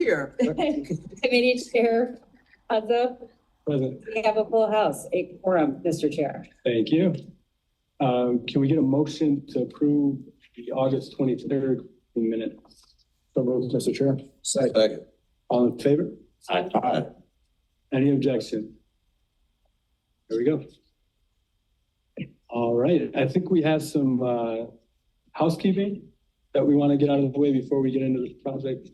Here. Committee Chair Hudson. Present. We have a full house, a quorum, Mr. Chair. Thank you. Can we get a motion to approve the August 23rd minutes? So moved, Mr. Chair. Second. All in favor? Aye. Any objection? There we go. All right, I think we have some housekeeping that we want to get out of the way before we get into the project.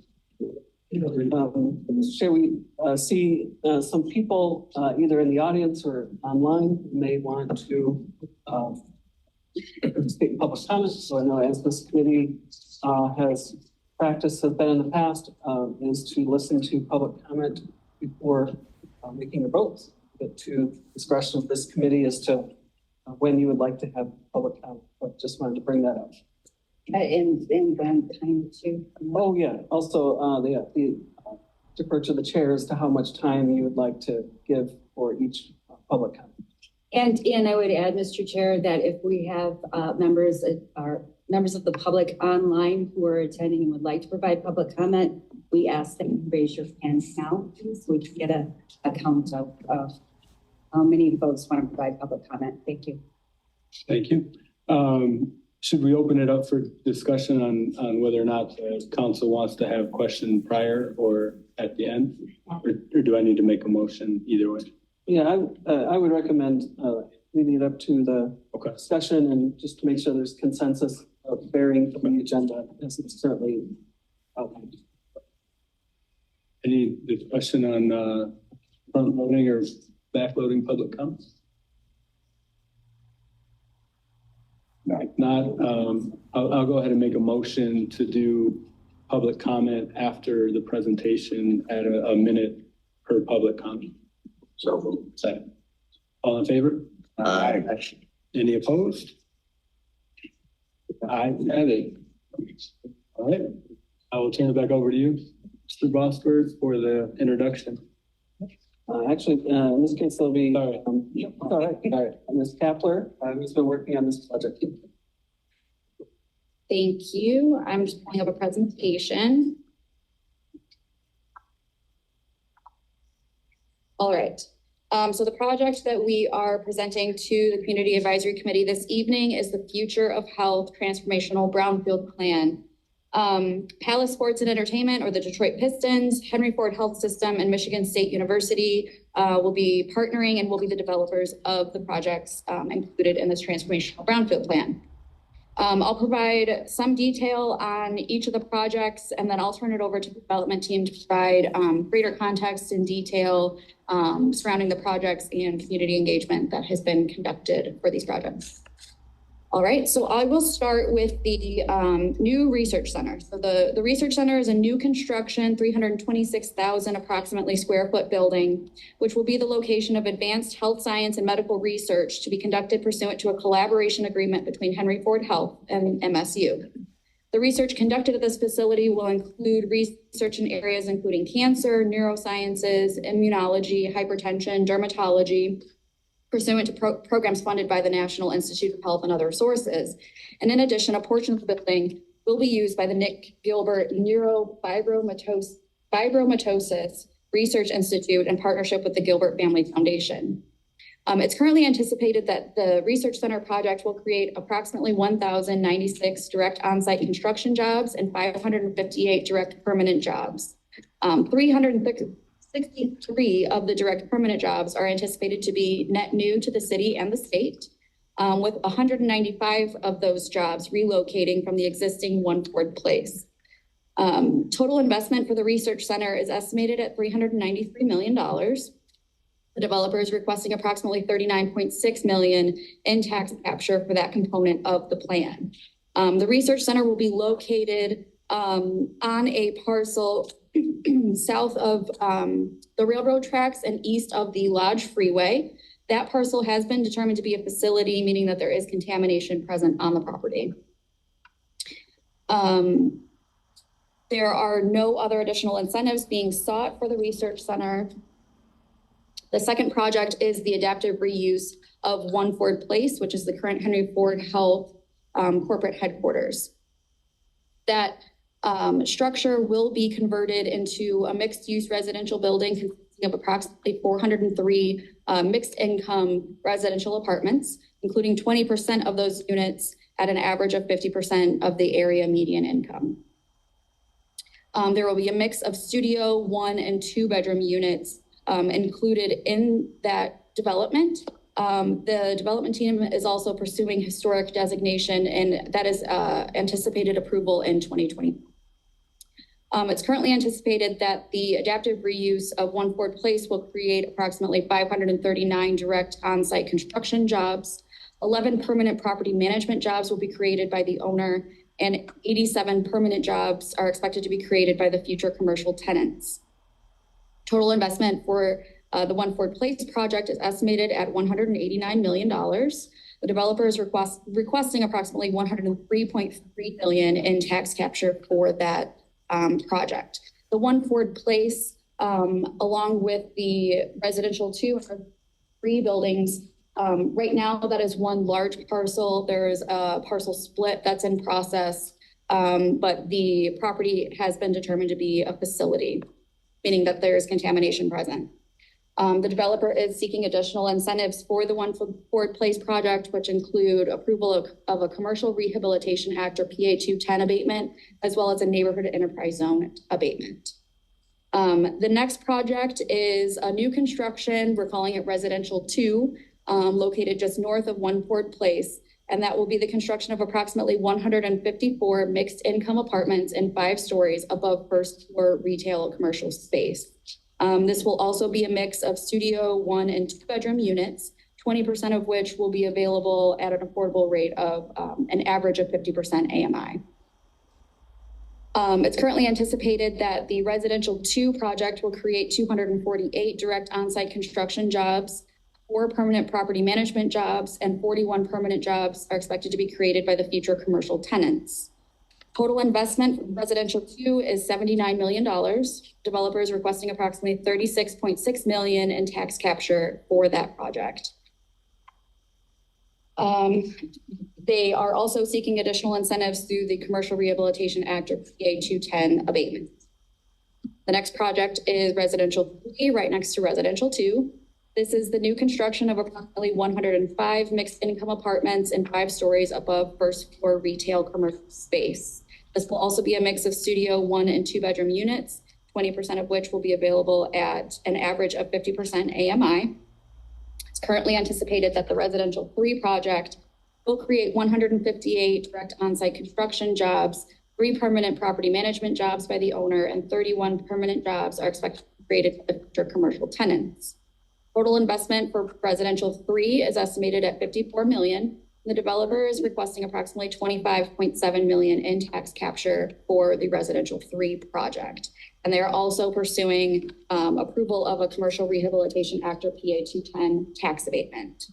Shall we see some people either in the audience or online may want to speak public comments? So I know as this committee has been in the past, is to listen to public comment before making your votes. But to discretion of this committee as to when you would like to have public comment. But just wanted to bring that up. And time too. Oh, yeah. Also, the defer to the chair as to how much time you would like to give for each public comment. And I would add, Mr. Chair, that if we have members of the public online who are attending and would like to provide public comment, we ask that you raise your hands now, please, so we can get a count of how many folks want to provide public comment. Thank you. Thank you. Should we open it up for discussion on whether or not the council wants to have questions prior or at the end? Or do I need to make a motion either way? Yeah, I would recommend leaving it up to the discussion and just to make sure there's consensus of bearing from the agenda as it's currently outlined. Any discussion on front loading or back loading public comments? If not, I'll go ahead and make a motion to do public comment after the presentation at a minute per public comment. So. Second. All in favor? Aye. Any opposed? Aye, have it. All right, I will turn it back over to you, Mr. Bosworth, for the introduction. Actually, in this case, there'll be, Sorry. all right, Ms. Kapler, who's been working on this project. Thank you. I'm just pulling up a presentation. All right. So the project that we are presenting to the Community Advisory Committee this evening is the Future of Health Transformational Brownfield Plan. Palace Sports and Entertainment, or the Detroit Pistons, Henry Ford Health System, and Michigan State University will be partnering and will be the developers of the projects included in this transformational brownfield plan. I'll provide some detail on each of the projects, and then I'll turn it over to the development team to provide greater context and detail surrounding the projects and community engagement that has been conducted for these projects. All right, so I will start with the new research center. So the research center is a new construction, 326,000 approximately square foot building, which will be the location of advanced health science and medical research to be conducted pursuant to a collaboration agreement between Henry Ford Health and MSU. The research conducted at this facility will include research in areas including cancer, neurosciences, immunology, hypertension, dermatology, pursuant to programs funded by the National Institute of Health and other sources. And in addition, a portion of the building will be used by the Nick Gilbert Neurofibromatosis Research Institute in partnership with the Gilbert Family Foundation. It's currently anticipated that the research center project will create approximately 1,096 direct on-site construction jobs and 558 direct permanent jobs. 363 of the direct permanent jobs are anticipated to be net new to the city and the state, with 195 of those jobs relocating from the existing One Ford Place. Total investment for the research center is estimated at $393 million. The developer is requesting approximately $39.6 million in tax capture for that component of the plan. The research center will be located on a parcel south of the railroad tracks and east of the Lodge Freeway. That parcel has been determined to be a facility, meaning that there is contamination present on the property. There are no other additional incentives being sought for the research center. The second project is the adaptive reuse of One Ford Place, which is the current Henry Ford Health corporate headquarters. That structure will be converted into a mixed-use residential building consisting of approximately 403 mixed-income residential apartments, including 20% of those units at an average of 50% of the area median income. There will be a mix of studio, 1 and 2 bedroom units included in that development. The development team is also pursuing historic designation, and that is anticipated approval in 2020. It's currently anticipated that the adaptive reuse of One Ford Place will create approximately 539 direct on-site construction jobs. 11 permanent property management jobs will be created by the owner, and 87 permanent jobs are expected to be created by the future commercial tenants. Total investment for the One Ford Place project is estimated at $189 million. The developer is requesting approximately $103.3 million in tax capture for that project. The One Ford Place, along with the residential 2 or 3 buildings, right now that is one large parcel. There's a parcel split that's in process, but the property has been determined to be a facility, meaning that there's contamination present. The developer is seeking additional incentives for the One Ford Place project, which include approval of a Commercial Rehabilitation Act or PA 210 abatement, as well as a Neighborhood Enterprise Zone abatement. The next project is a new construction. We're calling it Residential 2, located just north of One Ford Place. And that will be the construction of approximately 154 mixed income apartments in 5 stories above first floor retail commercial space. This will also be a mix of studio, 1 and 2 bedroom units, 20% of which will be available at an affordable rate of an average of 50% AMI. It's currently anticipated that the Residential 2 project will create 248 direct on-site construction jobs, 4 permanent property management jobs, and 41 permanent jobs are expected to be created by the future commercial tenants. Total investment for Residential 2 is $79 million. Developers requesting approximately $36.6 million in tax capture for that project. They are also seeking additional incentives through the Commercial Rehabilitation Act or PA 210 abatement. The next project is Residential 3, right next to Residential 2. This is the new construction of approximately 105 mixed income apartments in 5 stories above first floor retail commercial space. This will also be a mix of studio, 1 and 2 bedroom units, 20% of which will be available at an average of 50% AMI. It's currently anticipated that the Residential 3 project will create 158 direct on-site construction jobs, 3 permanent property management jobs by the owner, and 31 permanent jobs are expected to be created by future commercial tenants. Total investment for Residential 3 is estimated at $54 million. The developer is requesting approximately $25.7 million in tax capture for the Residential 3 project. And they are also pursuing approval of a Commercial Rehabilitation Act or PA 210 tax abatement.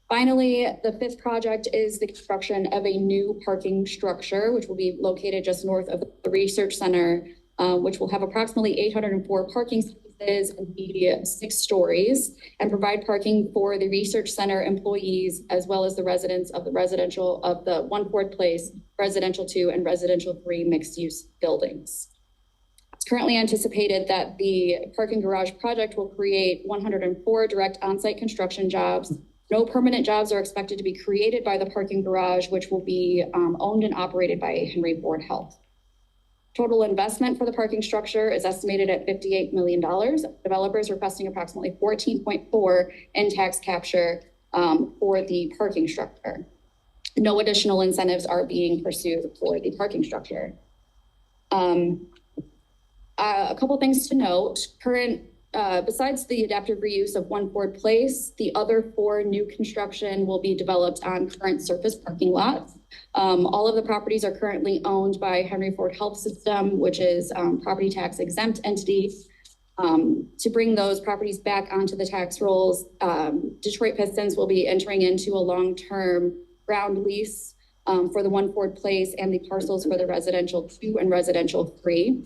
Finally, the 5th project is the construction of a new parking structure, which will be located just north of the Research Center, which will have approximately 804 parking spaces and be 6 stories, and provide parking for the Research Center employees, as well as the residents of the One Ford Place, Residential 2 and Residential 3 mixed-use buildings. It's currently anticipated that the parking garage project will create 104 direct on-site construction jobs. No permanent jobs are expected to be created by the parking garage, which will be owned and operated by Henry Ford Health. Total investment for the parking structure is estimated at $58 million. Developers requesting approximately $14.4 in tax capture for the parking structure. No additional incentives are being pursued for the parking structure. A couple things to note. Besides the adaptive reuse of One Ford Place, the other 4 new construction will be developed on current surface parking lots. All of the properties are currently owned by Henry Ford Health System, which is property tax exempt entity. To bring those properties back onto the tax rolls, Detroit Pistons will be entering into a long-term ground lease for the One Ford Place and the parcels for the Residential 2 and Residential 3.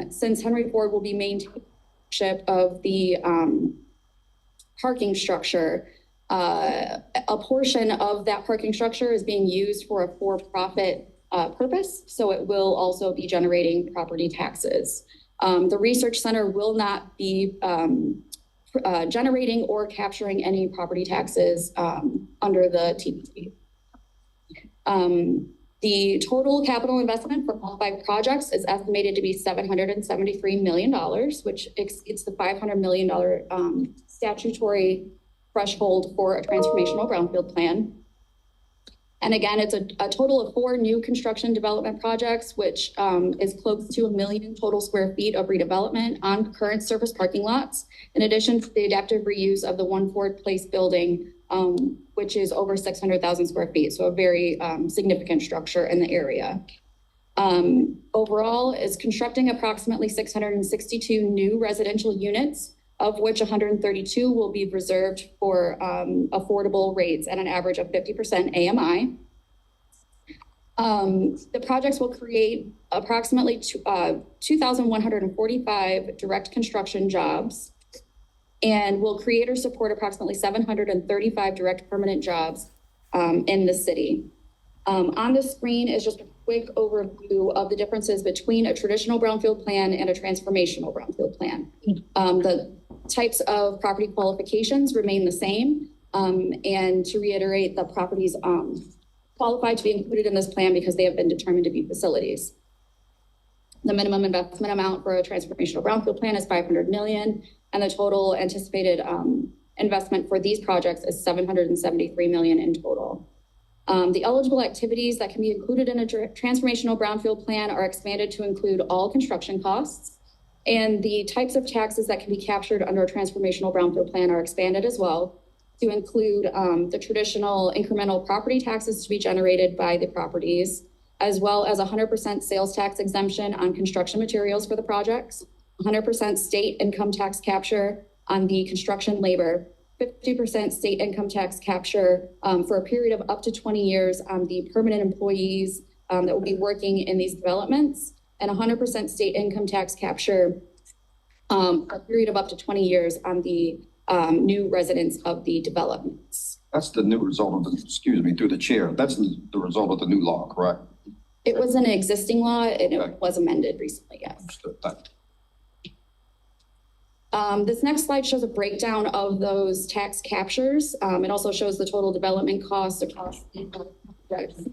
Since Henry Ford will be maintaining of the parking structure, a portion of that parking structure is being used for a for-profit purpose, so it will also be generating property taxes. The research center will not be generating or capturing any property taxes under the TPP. The total capital investment for all 5 projects is estimated to be $773 million, which exceeds the $500 million statutory threshold for a transformational brownfield plan. And again, it's a total of 4 new construction development projects, which is close to 1 million total square feet of redevelopment on current surface parking lots, in addition to the adaptive reuse of the 1 Ford Place building, which is over 600,000 square feet. So a very significant structure in the area. Overall is constructing approximately 662 new residential units, of which 132 will be reserved for affordable rates at an average of 50% AMI. The projects will create approximately 2,145 direct construction jobs and will create or support approximately 735 direct permanent jobs in the city. On the screen is just a quick overview of the differences between a traditional brownfield plan and a transformational brownfield plan. The types of property qualifications remain the same. And to reiterate, the properties qualified to be included in this plan because they have been determined to be facilities. The minimum investment amount for a transformational brownfield plan is $500 million, and the total anticipated investment for these projects is $773 million in total. The eligible activities that can be included in a transformational brownfield plan are expanded to include all construction costs, and the types of taxes that can be captured under a transformational brownfield plan are expanded as well to include the traditional incremental property taxes to be generated by the properties, as well as 100% sales tax exemption on construction materials for the projects, 100% state income tax capture on the construction labor, 50% state income tax capture for a period of up to 20 years on the permanent employees that will be working in these developments, and 100% state income tax capture for a period of up to 20 years on the new residents of the developments. That's the new result of the, excuse me, through the chair. That's the result of the new law, correct? It was an existing law and Okay. it was amended recently, yes. Understood. Thank you. This next slide shows a breakdown of those tax captures. It also shows the total development costs across the projects.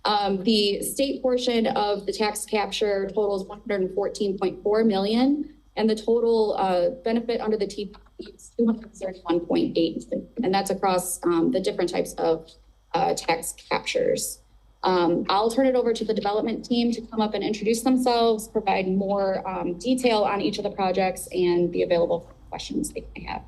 The state portion of the tax capture totals $114.4 million, and the total benefit under the TPP is $231.8, and that's across the different types of tax captures. I'll turn it over to the development team to come up and introduce themselves, provide more detail on each of the projects, and be available for questions they may have.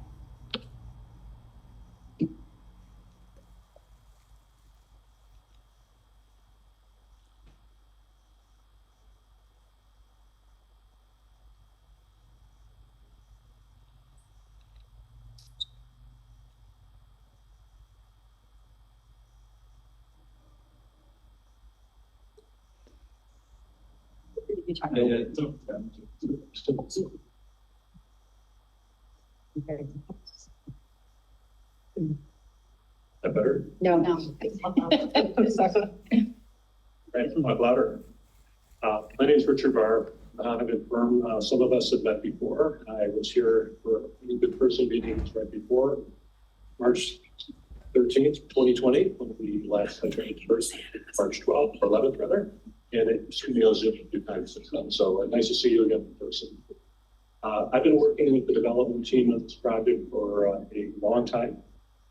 That better? No. Right, much louder. My name is Richard Barr. I've been firm. Some of us have met before. I was here for a good person meetings right before March 13th, 2020, when we last trained first, March 12th or 11th rather. And it was a few times since then. So nice to see you again in person. I've been working with the development team of this project for a long time.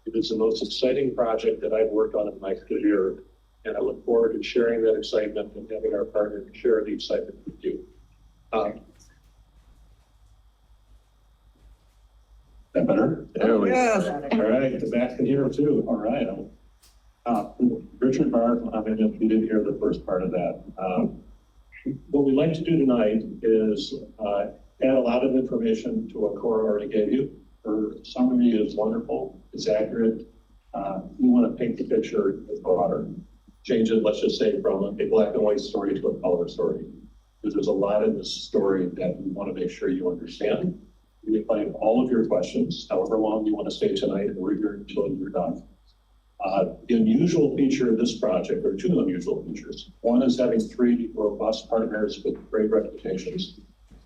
It is the most exciting project that I've worked on in my career. And I look forward to sharing that excitement and having our partner share the excitement with you. That better? There we go. All right, the back can hear too. All right. Richard Barr, if you didn't hear the first part of that. What we'd like to do tonight is add a lot of information to what Cora already gave you. Her summary is wonderful. It's accurate. We want to paint the picture broader. Change it, let's just say, from a black and white story to a color story. Because there's a lot in this story that we want to make sure you understand. We invite all of your questions, however long you want to stay tonight, and we're here until you're done. The unusual feature of this project, or two unusual features. One is having three robust partners with great reputations.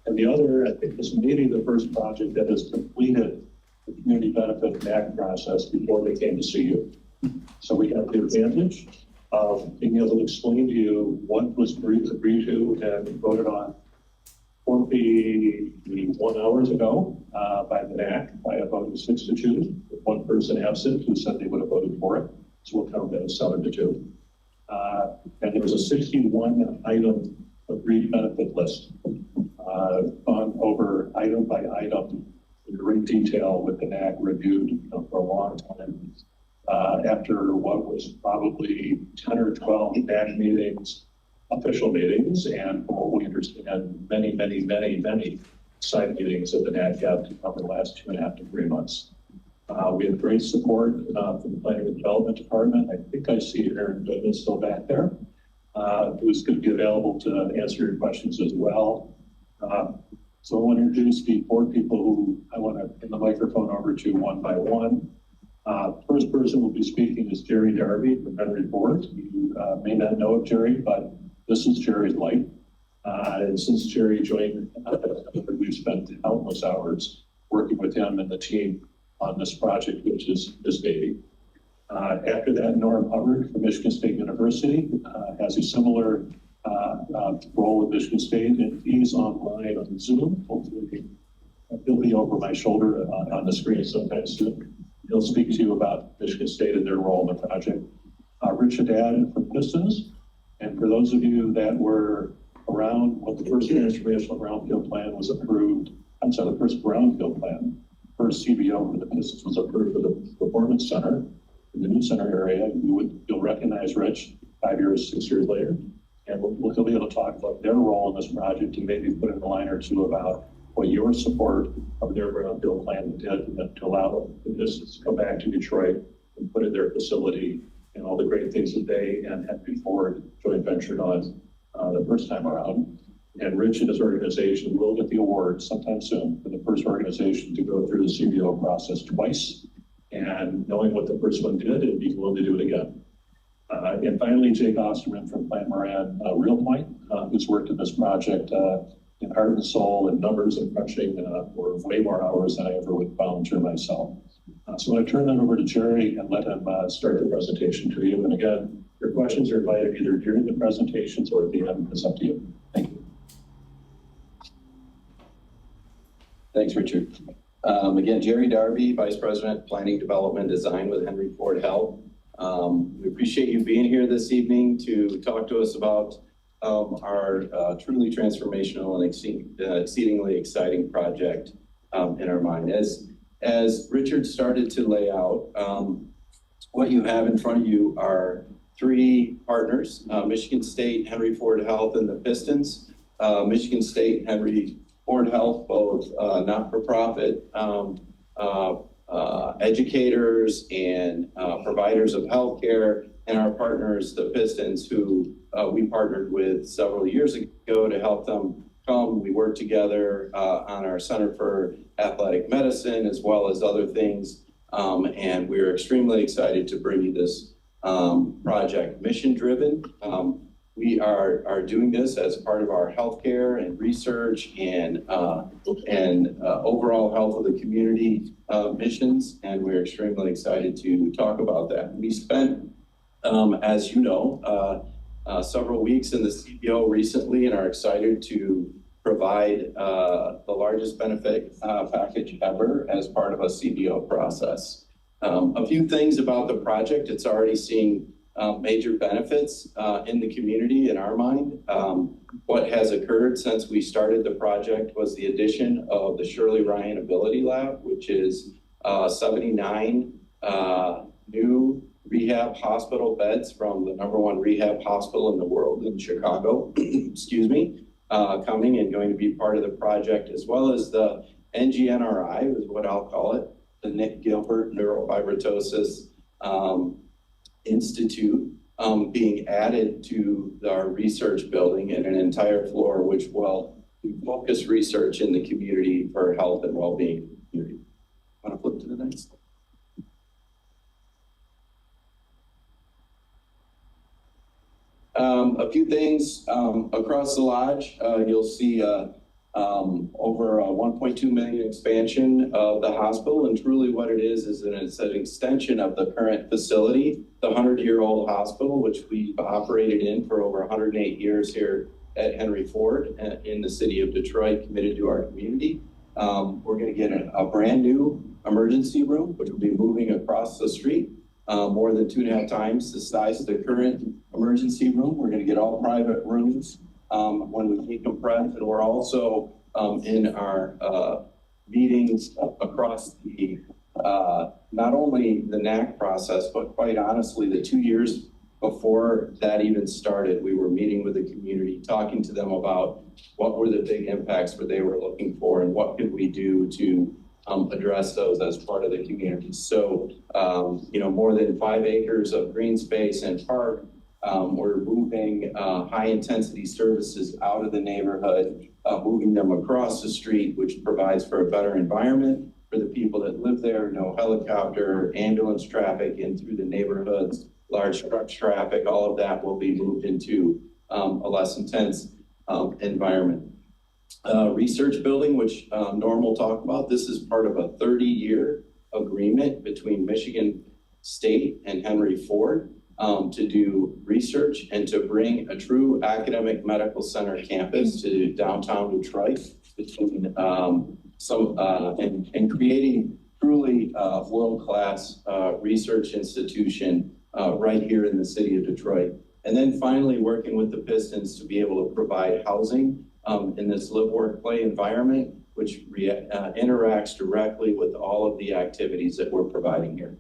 And the other, I think this may be the first project that has completed the community benefit MAC process before they came to see you. So we have the advantage of being able to explain to you what was agreed to and voted on 41 hours ago by the NAC by a vote of 6-2, with one person absent who said they would have voted for it. So we'll count that as 7-2. And there was a 61 item agreed benefit list gone over item by item in great detail with the NAC reviewed for a long time. After what was probably 10 or 12 NAC meetings, official meetings, and from what we understand, many side meetings that the NAC had over the last 2.5 to 3 months. We have great support from the Planning and Development Department. I think I see Aaron Goodman still back there, who's going to be available to answer your questions as well. So I want to introduce the 4 people who I want to hand the microphone over to one by one. First person who will be speaking is Jerry Darby from Henry Ford. You may not know of Jerry, but this is Jerry's life. And since Jerry joined, we've spent countless hours working with him and the team on this project, which is this baby. After that, Norm Hubbard from Michigan State University has a similar role at Michigan State, and he's online on Zoom. Hopefully he'll be over my shoulder on the screen sometime soon. He'll speak to you about Michigan State and their role in the project. Rich Haddad from Pistons. And for those of you that were around when the first transformational brownfield plan was approved, the first brownfield plan, first CBO for the Pistons was approved for the Performance Center in the new center area, you'll recognize Rich 5 years, 6 years later. And we'll be able to talk about their role in this project and maybe put in a line or two about what your support of their brownfield plan did to allow the Pistons to come back to Detroit and put in their facility and all the great things that they and Henry Ford joint ventured on the first time around. And Rich and his organization will get the award sometime soon for the first organization to go through the CBO process twice, and knowing what the first one did and be willing to do it again. And finally, Jake Osterman from Plant Moran Real Point, who's worked in this project in heart and soul and numbers and crunching for way more hours than I ever would volunteer myself. So I'm going to turn that over to Jerry and let him start the presentation to you. And again, your questions are invited either during the presentations or at the end. It's up to you. Thank you. Thanks, Richard. Again, Jerry Darby, Vice President, Planning, Development, Design with Henry Ford Health. We appreciate you being here this evening to talk to us about our truly transformational and exceedingly exciting project in our mind. As Richard started to lay out, what you have in front of you are 3 partners, Michigan State, Henry Ford Health, and the Pistons. Michigan State, Henry Ford Health, both not-for-profit educators and providers of healthcare, and our partners, the Pistons, who we partnered with several years ago to help them come. We worked together on our Center for Athletic Medicine as well as other things, and we're extremely excited to bring you this project. Mission-driven. We are doing this as part of our healthcare and research and overall health of the community missions, and we're extremely excited to talk about that. We spent, as you know, several weeks in the CBO recently and are excited to provide the largest benefit package ever as part of a CBO process. A few things about the project. It's already seeing major benefits in the community in our mind. What has occurred since we started the project was the addition of the Shirley Ryan Ability Lab, which is 79 new rehab hospital beds from the #1 rehab hospital in the world in Chicago, excuse me, coming and going to be part of the project, as well as the NGNRI, is what I'll call it, the Nick Gilbert Neurofibromatosis Institute, being added to our research building in an entire floor, which will focus research in the community for health and well-being. Want to flip to the next? A few things across the lodge. You'll see over a 1.2 million expansion of the hospital, and truly what it is it's an extension of the current facility, the 100-year-old hospital, which we've operated in for over 108 years here at Henry Ford in the city of Detroit, committed to our community. We're going to get a brand new emergency room, which will be moving across the street, more than 2.5 times the size of the current emergency room. We're going to get all private rooms when we decompress, and we're also in our meetings across the not only the NAC process, but quite honestly, the 2 years before that even started, we were meeting with the community, talking to them about what were the big impacts that they were looking for and what could we do to address those as part of the community. So, more than 5 acres of green space and park. We're moving high intensity services out of the neighborhood, moving them across the street, which provides for a better environment for the people that live there. No helicopter, ambulance traffic in through the neighborhoods, large truck traffic, all of that will be moved into a less intense environment. Research building, which Norm will talk about. This is part of a 30-year agreement between Michigan State and Henry Ford to do research and to bring a true academic medical center campus to downtown Detroit, between and creating truly world-class research institution right here in the city of Detroit. And then finally, working with the Pistons to be able to provide housing in this live, work, play environment, which interacts directly with all of the activities that we're providing here.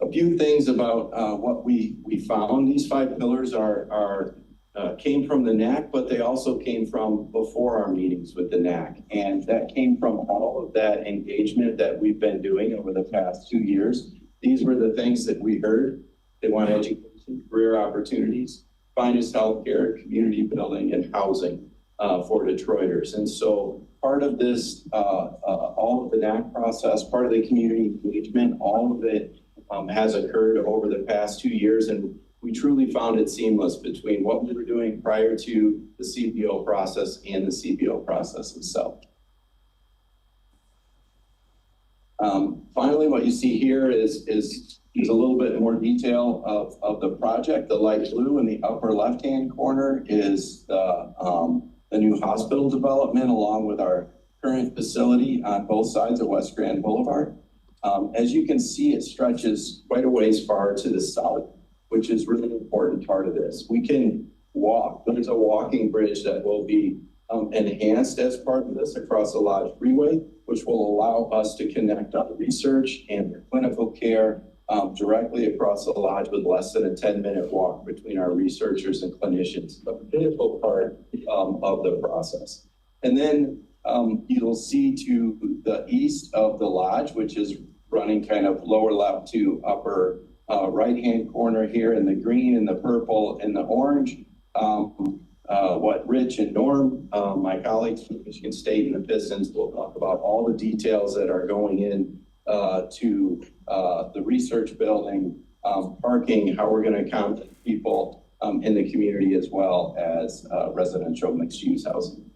A few things about what we found. These 5 pillars came from the NAC, but they also came from before our meetings with the NAC. And that came from all of that engagement that we've been doing over the past 2 years. These were the things that we heard. They want education, career opportunities, finest healthcare, community building, and housing for Detroiters. And so part of this, all of the NAC process, part of the community engagement, all of it has occurred over the past 2 years. And we truly found it seamless between what we were doing prior to the CBO process and the CBO process itself. Finally, what you see here is a little bit more detail of the project. The light blue in the upper left-hand corner is the new hospital development, along with our current facility on both sides of West Grand Boulevard. As you can see, it stretches quite a ways far to the south, which is really an important part of this. We can walk. There's a walking bridge that will be enhanced as part of this across the Lodge Freeway, which will allow us to connect our research and clinical care directly across the Lodge with less than a 10-minute walk between our researchers and clinicians, a critical part of the process. And then you'll see to the east of the Lodge, which is running kind of lower left to upper right-hand corner here in the green and the purple and the orange. What Rich and Norm, my colleagues from Michigan State and the Pistons, will talk about all the details that are going in to the research building, parking, how we're going to accommodate people in the community, as well as residential mixed-use housing.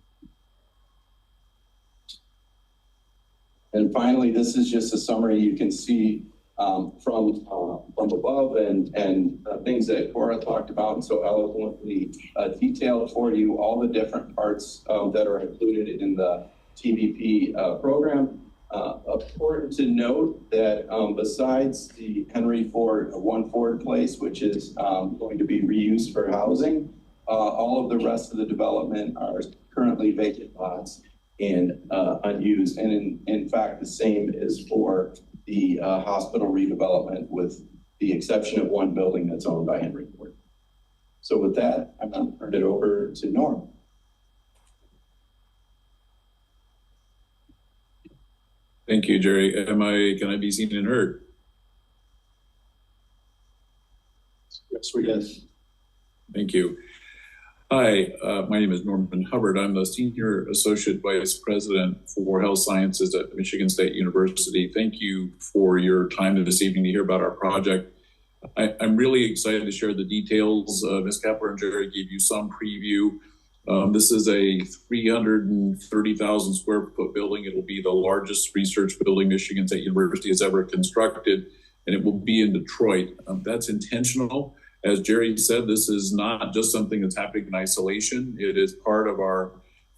And finally, this is just a summary you can see from above and things that Cora talked about and so eloquently detailed for you, all the different parts that are included in the TVP program. Important to note that besides the Henry Ford, One Ford Place, which is going to be reused for housing, all of the rest of the development are currently vacant lots and unused. And in fact, the same is for the hospital redevelopment, with the exception of one building that's owned by Henry Ford. So with that, I'm going to turn it over to Norm. Thank you, Jerry. Can I be seen and heard? Yes. Thank you. Hi, my name is Norman Hubbard. I'm the Senior Associate Vice President for Health Sciences at Michigan State University. Thank you for your time this evening to hear about our project. I'm really excited to share the details. Ms. Kepler and Jerry gave you some preview. This is a 330,000 square foot building. It will be the largest research building Michigan State University has ever constructed, and it will be in Detroit. That's intentional. As Jerry said, this is not just something that's happening in isolation. It is part of our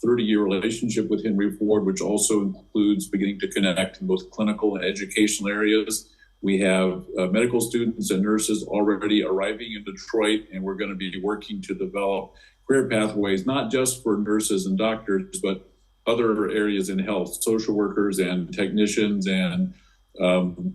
30-year relationship with Henry Ford, which also includes beginning to connect in both clinical and educational areas. We have medical students and nurses already arriving in Detroit, and we're going to be working to develop career pathways, not just for nurses and doctors, but other areas in health, social workers and technicians and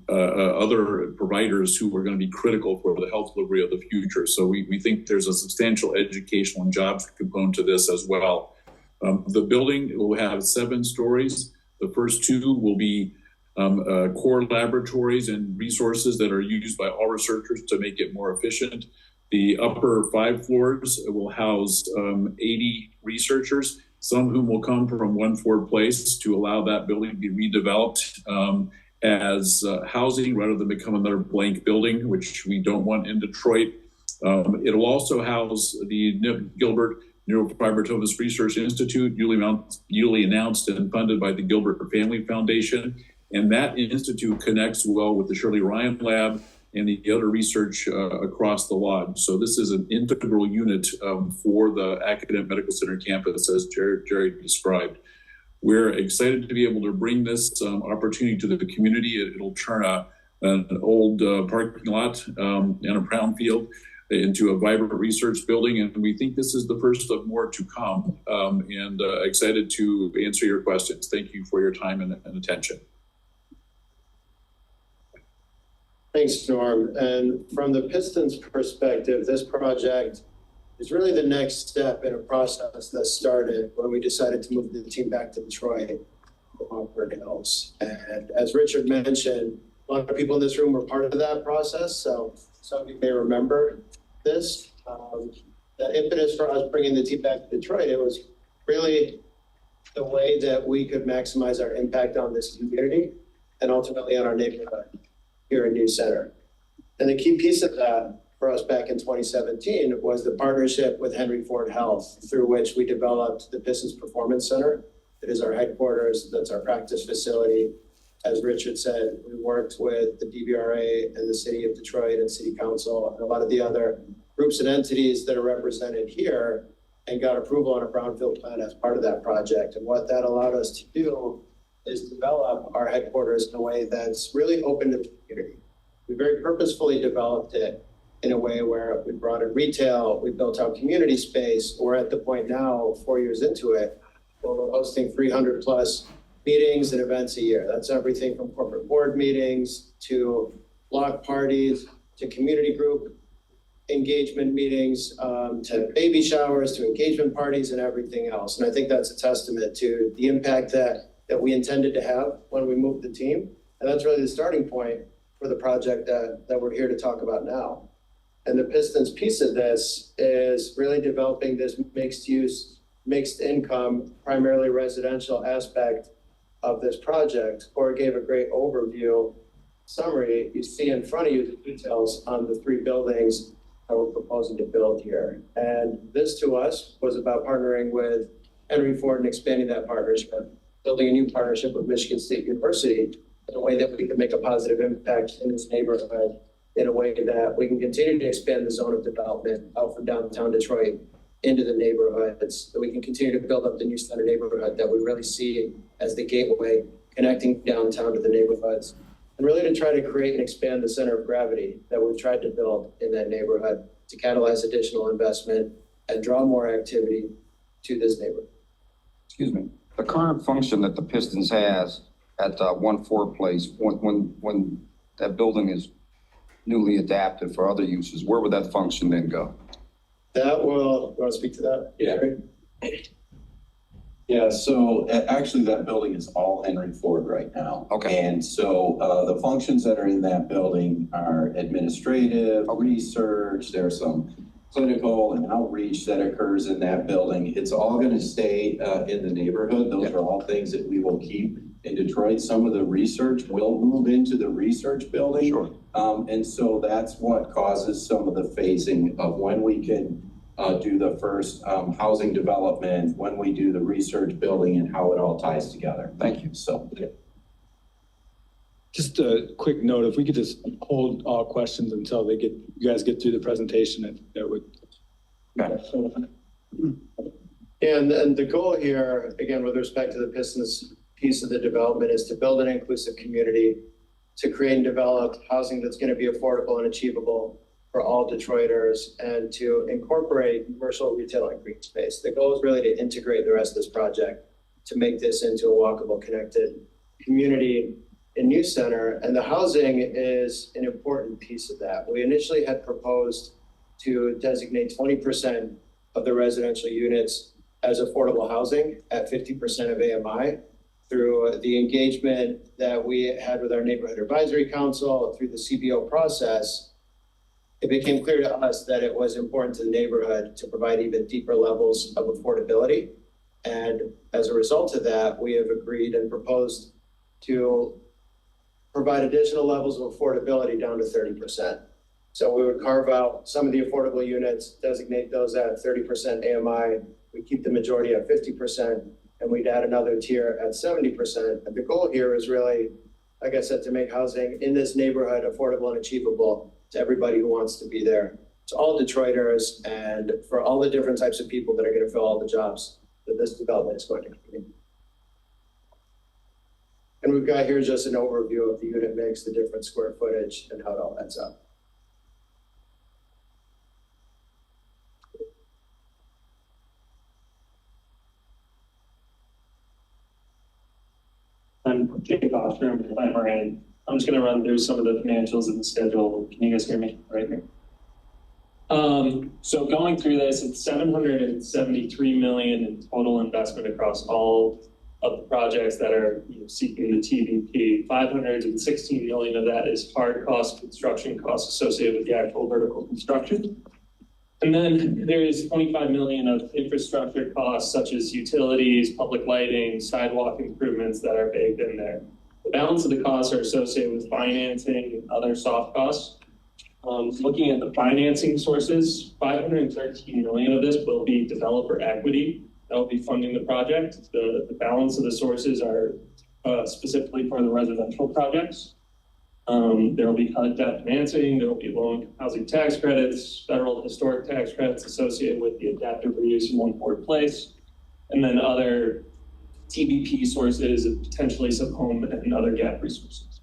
other providers who are going to be critical for the health delivery of the future. So we think there's a substantial educational and jobs component to this as well. The building will have 7 stories. The first 2 will be core laboratories and resources that are used by all researchers to make it more efficient. The upper 5 floors will house 80 researchers, some of whom will come from One Ford Place to allow that building to be redeveloped as housing rather than become another blank building, which we don't want in Detroit. It'll also house the Gilbert Neurofibromatosis Research Institute, newly announced and funded by the Gilbert Family Foundation. And that institute connects well with the Shirley Ryan Lab and the other research across the lodge. So this is an integral unit for the academic medical center campus, as Jerry described. We're excited to be able to bring this opportunity to the community. It'll turn an old parking lot and a brownfield into a vibrant research building. And we think this is the first of more to come, and excited to answer your questions. Thank you for your time and attention. Thanks, Norm. And from the Pistons perspective, this project is really the next step in a process that started when we decided to move the team back to Detroit from Auburn Hills. And as Richard mentioned, a lot of people in this room were part of that process. So some of you may remember this. The impetus for us bringing the team back to Detroit, it was really the way that we could maximize our impact on this community and ultimately on our neighborhood here in New Center. And the key piece of that for us back in 2017 was the partnership with Henry Ford Health, through which we developed the Pistons Performance Center. It is our headquarters, that's our practice facility. As Richard said, we worked with the DBRA and the City of Detroit and City Council and a lot of the other groups and entities that are represented here and got approval on a Brownfield plan as part of that project. And what that allowed us to do is develop our headquarters in a way that's really open to the community. We very purposefully developed it in a way where we brought in retail, we built out community space. We're at the point now, 4 years into it, where we're hosting 300 plus meetings and events a year. That's everything from corporate board meetings to block parties, to community group engagement meetings, to baby showers, to engagement parties and everything else. And I think that's a testament to the impact that we intended to have when we moved the team. And that's really the starting point for the project that we're here to talk about now. And the Pistons piece of this is really developing this mixed use, mixed income, primarily residential aspect of this project. Cora gave a great overview summary. You see in front of you the details on the 3 buildings that we're proposing to build here. And this to us was about partnering with Henry Ford and expanding that partnership, building a new partnership with Michigan State University in a way that we can make a positive impact in this neighborhood, in a way that we can continue to expand the zone of development out from downtown Detroit into the neighborhoods, that we can continue to build up the New Center neighborhood that we really see as the gateway connecting downtown to the neighborhoods, and really to try to create and expand the center of gravity that we've tried to build in that neighborhood to catalyze additional investment and draw more activity to this neighborhood. Excuse me. The current function that the Pistons has at One Ford Place, when that building is newly adapted for other uses, where would that function then go? That will, you want to speak to that? Yeah. Yeah, so actually that building is all Henry Ford right now. Okay. And so the functions that are in that building are administrative, research, there's some clinical and outreach that occurs in that building. It's all going to stay in the neighborhood. Those are all things that we will keep in Detroit, some of the research will move into the research building. Sure. And so that's what causes some of the phasing of when we can do the first housing development, when we do the research building, and how it all ties together. Thank you. So. Just a quick note, if we could just hold all questions until you guys get through the presentation, that would. And the goal here, again, with respect to the Pistons piece of the development, is to build an inclusive community, to create and develop housing that's going to be affordable and achievable for all Detroiters, and to incorporate commercial, retail, and green space. The goal is really to integrate the rest of this project to make this into a walkable, connected community and youth center. And the housing is an important piece of that. We initially had proposed to designate 20% of the residential units as affordable housing at 50% of AMI. Through the engagement that we had with our neighborhood advisory council, through the CBO process, it became clear to us that it was important to the neighborhood to provide even deeper levels of affordability. And as a result of that, we have agreed and proposed to provide additional levels of affordability down to 30%. So we would carve out some of the affordable units, designate those at 30% AMI. We keep the majority at 50%, and we'd add another tier at 70%. And the goal here is really, like I said, to make housing in this neighborhood affordable and achievable to everybody who wants to be there. To all Detroiters and for all the different types of people that are going to fill all the jobs that this development is going to create. And we've got here just an overview of the unit mix, the different square footage, and how it all adds up. I'm Jake Foster, I'm with Moran. I'm just gonna run through some of the financials and the schedule. Can you guys hear me right here? So going through this, it's $773 million in total investment across all of the projects that are seeking the TVP. $516 million of that is hard cost, construction costs associated with the actual vertical construction. And then there is $25 million of infrastructure costs such as utilities, public lighting, sidewalk improvements that are baked in there. The balance of the costs are associated with financing and other soft costs. Looking at the financing sources, $513 million of this will be developer equity that will be funding the project. The balance of the sources are specifically for the residential projects. There will be HUD debt financing, there will be low housing tax credits, federal historic tax credits associated with the adaptive reuse in One Ford Place, and then other TBP sources and potentially some home and other gap resources.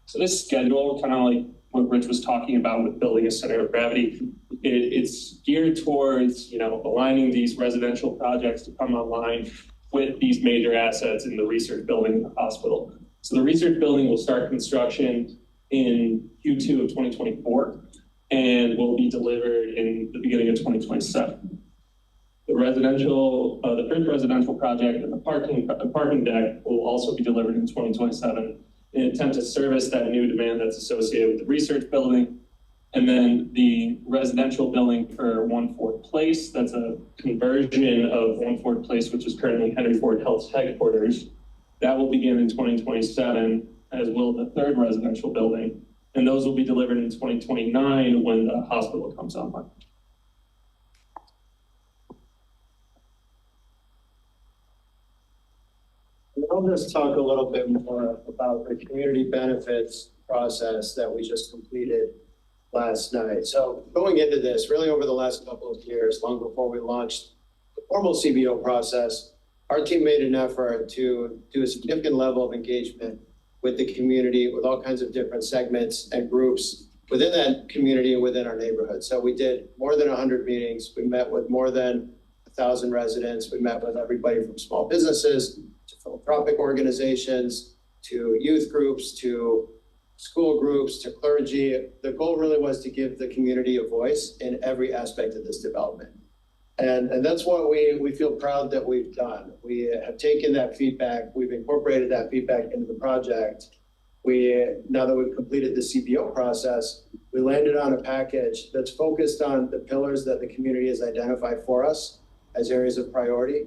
So this schedule, kind of like what Rich was talking about with building a center of gravity, it's geared towards aligning these residential projects to come online with these major assets in the research building in the hospital. So the research building will start construction in Q2 of 2024 and will be delivered in the beginning of 2027. The first residential project and the parking deck will also be delivered in 2027 in an attempt to service that new demand that's associated with the research building. And then the residential building for One Ford Place, that's a conversion of One Ford Place, which is currently Henry Ford Health's headquarters. That will begin in 2027, as will the third residential building. And those will be delivered in 2029 when the hospital comes online. I'll just talk a little bit more about the community benefits process that we just completed last night. So going into this, really over the last couple of years, long before we launched the formal CBO process, our team made an effort to do a significant level of engagement with the community, with all kinds of different segments and groups within that community and within our neighborhood. So we did more than 100 meetings. We met with more than 1,000 residents. We met with everybody from small businesses to philanthropic organizations, to youth groups, to school groups, to clergy. The goal really was to give the community a voice in every aspect of this development. And that's what we feel proud that we've done. We have taken that feedback, we've incorporated that feedback into the project. Now that we've completed the CBO process, we landed on a package that's focused on the pillars that the community has identified for us as areas of priority.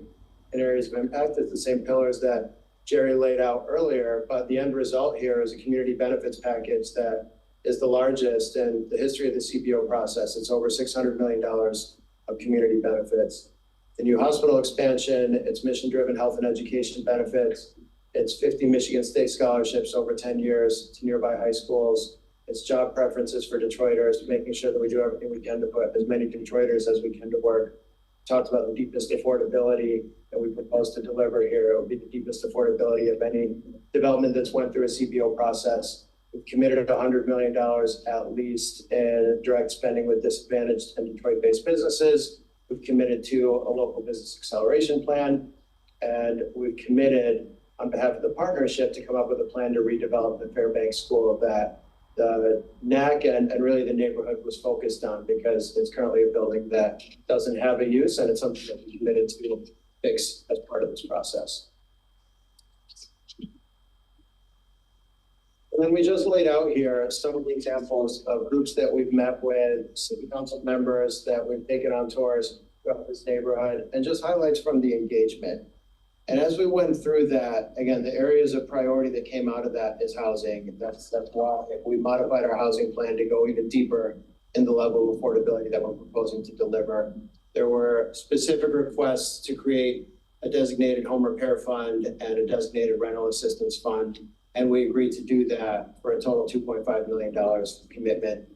in areas of impact. It's the same pillars that Jerry laid out earlier, but the end result here is a community benefits package that is the largest in the history of the CBO process. It's over $600 million of community benefits. The new hospital expansion, it's mission-driven health and education benefits. It's 50 Michigan State scholarships over 10 years to nearby high schools. It's job preferences for Detroiters, making sure that we do everything we can to put as many Detroiters as we can to work. Talked about the deepest affordability that we propose to deliver here. It will be the deepest affordability of any development that's went through a CBO process. We've committed $100 million at least in direct spending with disadvantaged and Detroit-based businesses. We've committed to a local business acceleration plan, and we've committed on behalf of the partnership to come up with a plan to redevelop the Fairbanks School that the NAC and really the neighborhood was focused on, because it's currently a building that doesn't have a use, and it's something that we committed to fix as part of this process. And then we just laid out here some of the examples of groups that we've met with, city council members that we've taken on tours throughout this neighborhood, and just highlights from the engagement. And as we went through that, again, the areas of priority that came out of that is housing. That's why we modified our housing plan to go even deeper in the level of affordability that we're proposing to deliver. There were specific requests to create a designated home repair fund and a designated rental assistance fund. And we agreed to do that for a total $2.5 million commitment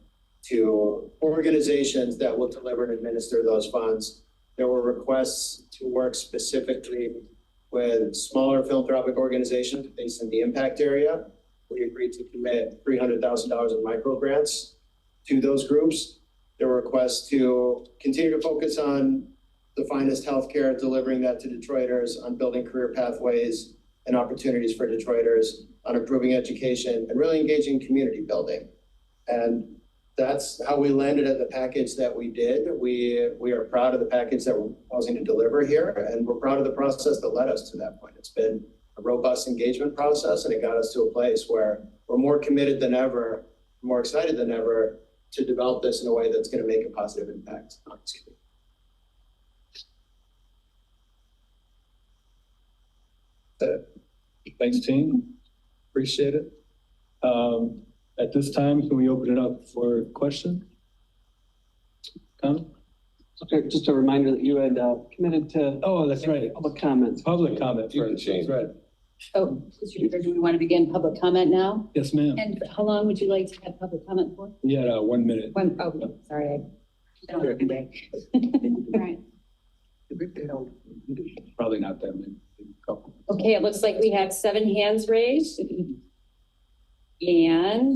to organizations that will deliver and administer those funds. There were requests to work specifically with smaller philanthropic organizations based in the impact area. We agreed to commit $300,000 in micro grants to those groups. There were requests to continue to focus on the finest healthcare, delivering that to Detroiters, on building career pathways and opportunities for Detroiters, on improving education, and really engaging community building. And that's how we landed at the package that we did. We are proud of the package that we're proposing to deliver here, and we're proud of the process that led us to that point. It's been a robust engagement process, and it got us to a place where we're more committed than ever, more excited than ever to develop this in a way that's going to make a positive impact on this community. Thanks, team. Appreciate it. At this time, can we open it up for questions? Comment? Okay, just a reminder that you had committed to. Oh, that's right. Public comment. Public comment first. That's right. Oh, Mr. Chair, do we want to begin public comment now? Yes, ma'am. And how long would you like to have public comment for? Yeah, 1 minute. Oh, sorry. I don't have today. All right. Probably not that many. Couple. Okay, it looks like we have 7 hands raised. And 8,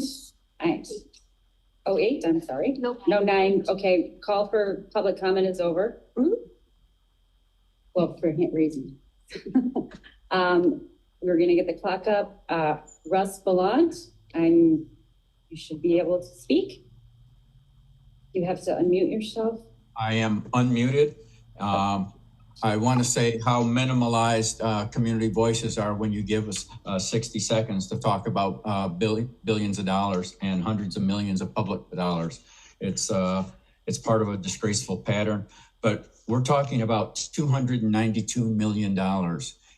I'm sorry. No, 9. Okay, call for public comment is over. Well, for hand raising. We're gonna get the clock up. Russ Ballant, you should be able to speak. You have to unmute yourself. I am unmuted. I want to say how minimalized community voices are when you give us 60 seconds to talk about billions of dollars and hundreds of millions of public dollars. It's part of a disgraceful pattern, but we're talking about $292 million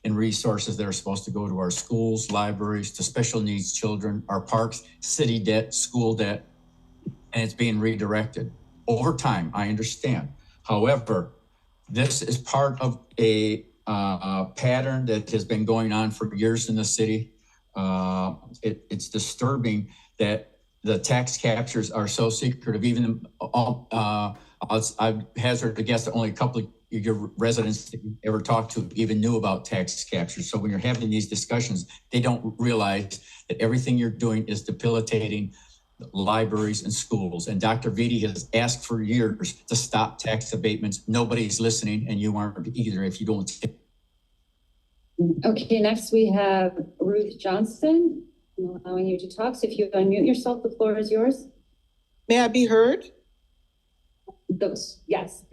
in resources that are supposed to go to our schools, libraries, to special needs children, our parks, city debt, school debt, and it's being redirected over time. I understand. However, this is part of a pattern that has been going on for years in the city. It's disturbing that the tax captures are so secretive. Even I hazard to guess that only a couple of your residents that you ever talked to even knew about tax captures. So when you're having these discussions, they don't realize that everything you're doing is debilitating libraries and schools. And Dr. Vitti has asked for years to stop tax abatements. Nobody's listening, and you aren't either if you don't. Okay, next we have Ruth Johnston. I'm allowing you to talk. So if you unmute yourself, the floor is yours. May I be heard? Yes.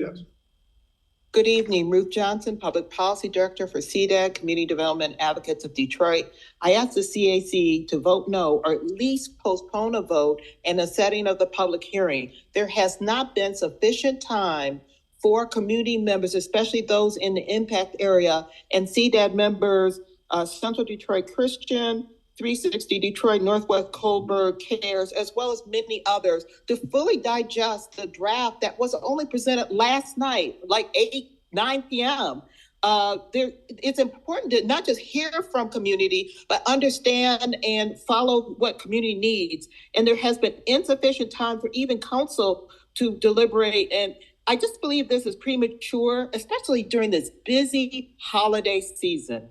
Good evening, Ruth Johnson, Public Policy Director for CDAG, Community Development Advocates of Detroit. I asked the CAC to vote no, or at least postpone a vote in the setting of the public hearing. There has not been sufficient time for community members, especially those in the impact area, and CDAD members, Central Detroit Christian, 360 Detroit, Northwest Coburg, CARES, as well as many others, to fully digest the draft that was only presented last night, like 9 p.m. It's important to not just hear from community, but understand and follow what community needs. And there has been insufficient time for even council to deliberate. And I just believe this is premature, especially during this busy holiday season.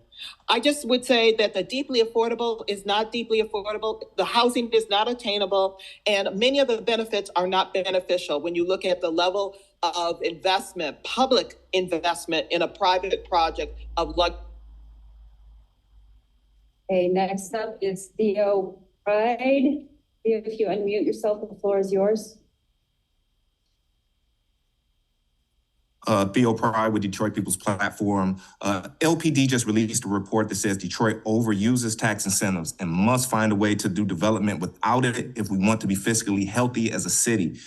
I just would say that the deeply affordable is not deeply affordable. The housing is not attainable, and many of the benefits are not beneficial when you look at the level of investment, public investment in a private project of luxury. Okay, next up is Theo Pride. Theo, if you unmute yourself, the floor is yours. Theo Pride with Detroit People's Platform. LPD just released a report that says Detroit overuses tax incentives and must find a way to do development without it if we want to be fiscally healthy as a city.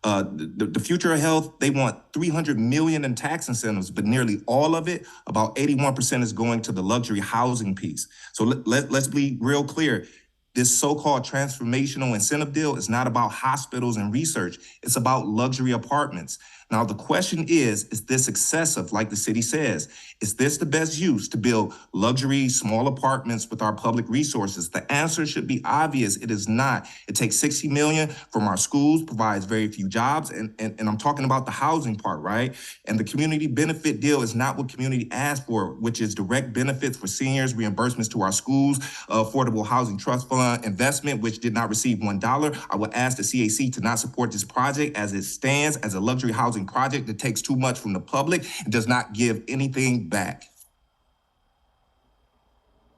The future of health, they want $300 million in tax incentives, but nearly all of it, about 81%, is going to the luxury housing piece. So let's be real clear. This so-called transformational incentive deal is not about hospitals and research. It's about luxury apartments. Now, the question is this excessive, like the city says? Is this the best use to build luxury small apartments with our public resources? The answer should be obvious. It is not. It takes $60 million from our schools, provides very few jobs, and I'm talking about the housing part, right? And the community benefit deal is not what community asked for, which is direct benefits for seniors, reimbursements to our schools, affordable housing trust fund investment, which did not receive $1. I would ask the CAC to not support this project as it stands as a luxury housing project that takes too much from the public and does not give anything back.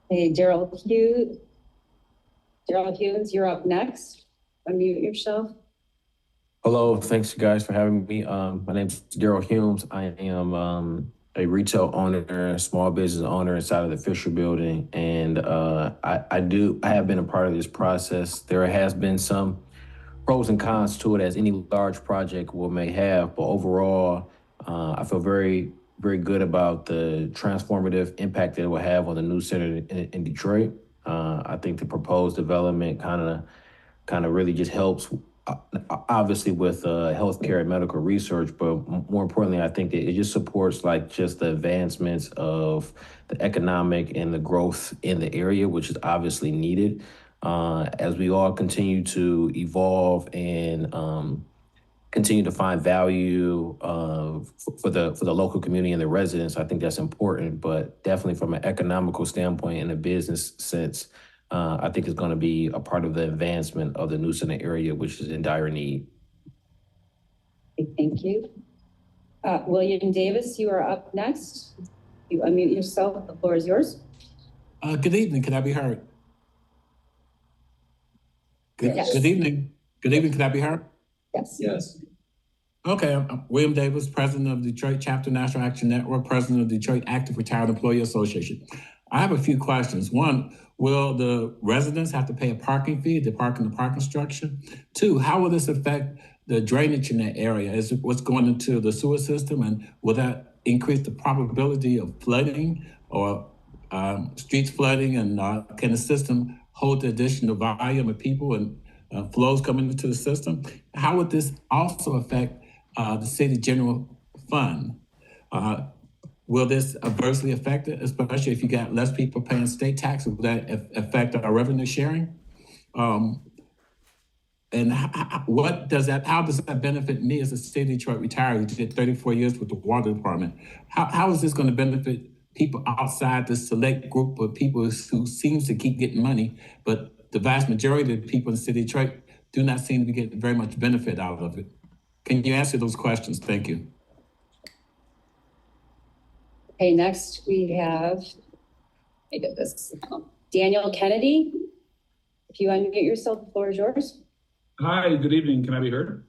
Hey, Daryl Hughes, you're up next. Unmute yourself. Hello, thanks you guys for having me. My name is Daryl Humes. I am a retail owner, small business owner inside of the Fisher Building, and I have been a part of this process. There has been some pros and cons to it, as any large project may have, but overall, I feel very, very good about the transformative impact that it will have on the new center in Detroit. I think the proposed development kind of really just helps, obviously with healthcare and medical research, but more importantly, I think that it just supports just the advancements of the economic and the growth in the area, which is obviously needed. As we all continue to evolve and continue to find value for the local community and the residents, I think that's important. But definitely from an economical standpoint and a business sense, I think it's going to be a part of the advancement of the new center area, which is in dire need. Thank you. William Davis, you are up next. You unmute yourself. The floor is yours. Good evening. Can I be heard? Yes. Good evening. Good evening. Can I be heard? Yes. Yes. Okay. I'm William Davis, president of Detroit Chapter National Action Network, president of Detroit Active Retired Employee Association. I have a few questions. One, will the residents have to pay a parking fee to park in the parking structure? Two, how will this affect the drainage in that area? Is it what's going into the sewer system, and will that increase the probability of flooding or streets flooding, and can the system hold the additional volume of people and flows coming into the system? How would this also affect the city general fund? Will this adversely affect it, especially if you got less people paying state taxes? Will that affect our revenue sharing? And how does that benefit me as a state of Detroit retiree who did 34 years with the water department? How is this going to benefit people outside the select group of people who seems to keep getting money, but the vast majority of the people in the city of Detroit do not seem to be getting very much benefit out of it? Can you answer those questions? Thank you. Okay, next we have, Daniel Kennedy. If you unmute yourself, the floor is yours. Hi, good evening. Can I be heard?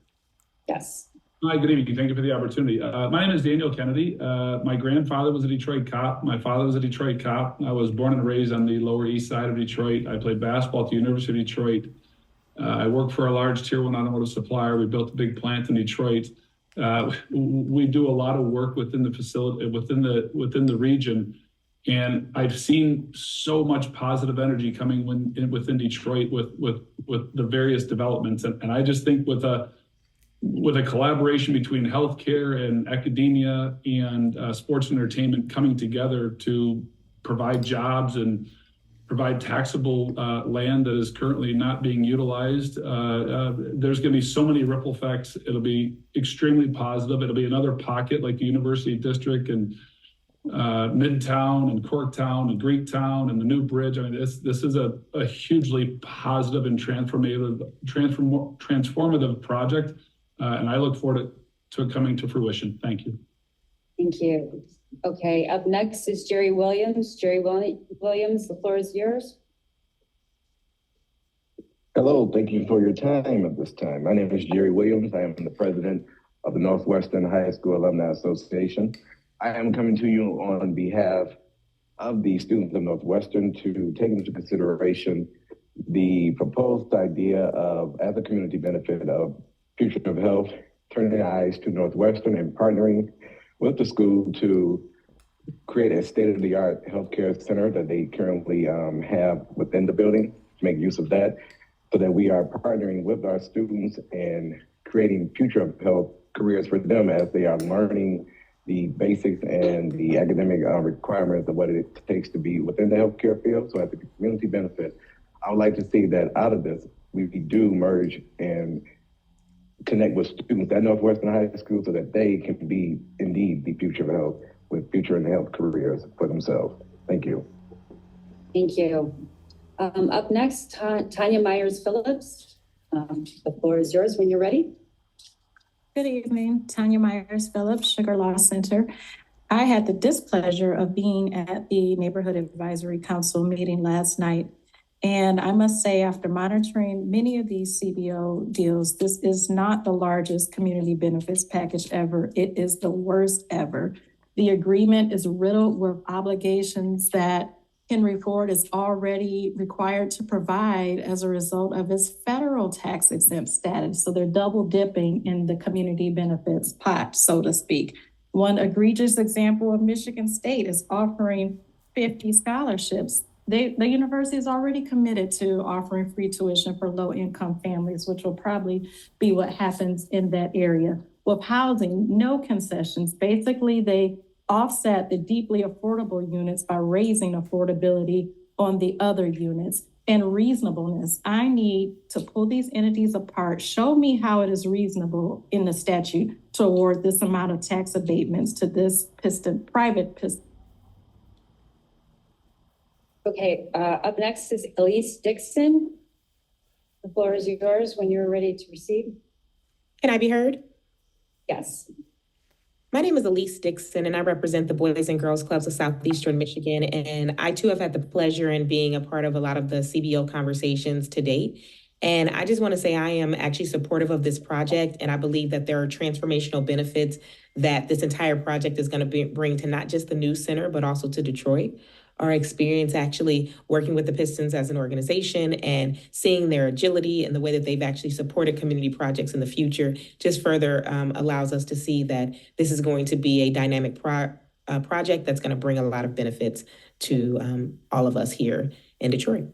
Yes. Hi, good evening. Thank you for the opportunity. My name is Daniel Kennedy. My grandfather was a Detroit cop. My father was a Detroit cop. I was born and raised on the Lower East Side of Detroit. I played basketball at the University of Detroit. I worked for a large Tier 1 automotive supplier. We built a big plant in Detroit. We do a lot of work within the facility, within the region. And I've seen so much positive energy coming within Detroit with the various developments. And I just think with a collaboration between healthcare and academia and sports and entertainment coming together to provide jobs and provide taxable land that is currently not being utilized, there's going to be so many ripple effects. It'll be extremely positive. It'll be another pocket like the University District and Midtown and Corktown and Greektown and the new bridge. I mean, this is a hugely positive and transformative project, and I look forward to it coming to fruition. Thank you. Thank you. Okay, up next is Jerry Williams. Jerry Williams, the floor is yours. Hello, thank you for your time at this time. My name is Jerry Williams. I am the president of the Northwestern High School Alumni Association. I am coming to you on behalf of the students of Northwestern to take into consideration the proposed idea of, as a community benefit, of Future of Health, turning eyes to Northwestern and partnering with the school to create a state-of-the-art healthcare center that they currently have within the building, to make use of that, so that we are partnering with our students and creating future of health careers for them as they are learning the basics and the academic requirements of what it takes to be within the healthcare field. So as a community benefit, I would like to see that out of this, we do merge and connect with students at Northwestern High School so that they can be indeed the future of health with future and health careers for themselves. Thank you. Thank you. Up next, Tanya Myers-Phillips. The floor is yours when you're ready. Good evening, Tanya Myers-Phillips, Sugar Law Center. I had the displeasure of being at the Neighborhood Advisory Council meeting last night. And I must say, after monitoring many of these CBO deals, this is not the largest community benefits package ever. It is the worst ever. The agreement is riddled with obligations that Henry Ford is already required to provide as a result of its federal tax exempt status. So they're double dipping in the community benefits pot, so to speak. One egregious example of Michigan State is offering 50 scholarships. The university is already committed to offering free tuition for low-income families, which will probably be what happens in that area. With housing, no concessions. Basically, they offset the deeply affordable units by raising affordability on the other units. And reasonableness, I need to pull these entities apart. Show me how it is reasonable in the statute to award this amount of tax abatements to this private piston. Okay, up next is Elise Dixon. The floor is yours when you're ready to proceed. Can I be heard? Yes. My name is Elise Dixon, and I represent the Boys and Girls Clubs of Southeastern Michigan. And I too have had the pleasure in being a part of a lot of the CBO conversations to date. And I just want to say I am actually supportive of this project, and I believe that there are transformational benefits that this entire project is going to bring to not just the new center, but also to Detroit. Our experience actually working with the Pistons as an organization and seeing their agility and the way that they've actually supported community projects in the future just further allows us to see that this is going to be a dynamic project that's going to bring a lot of benefits to all of us here in Detroit.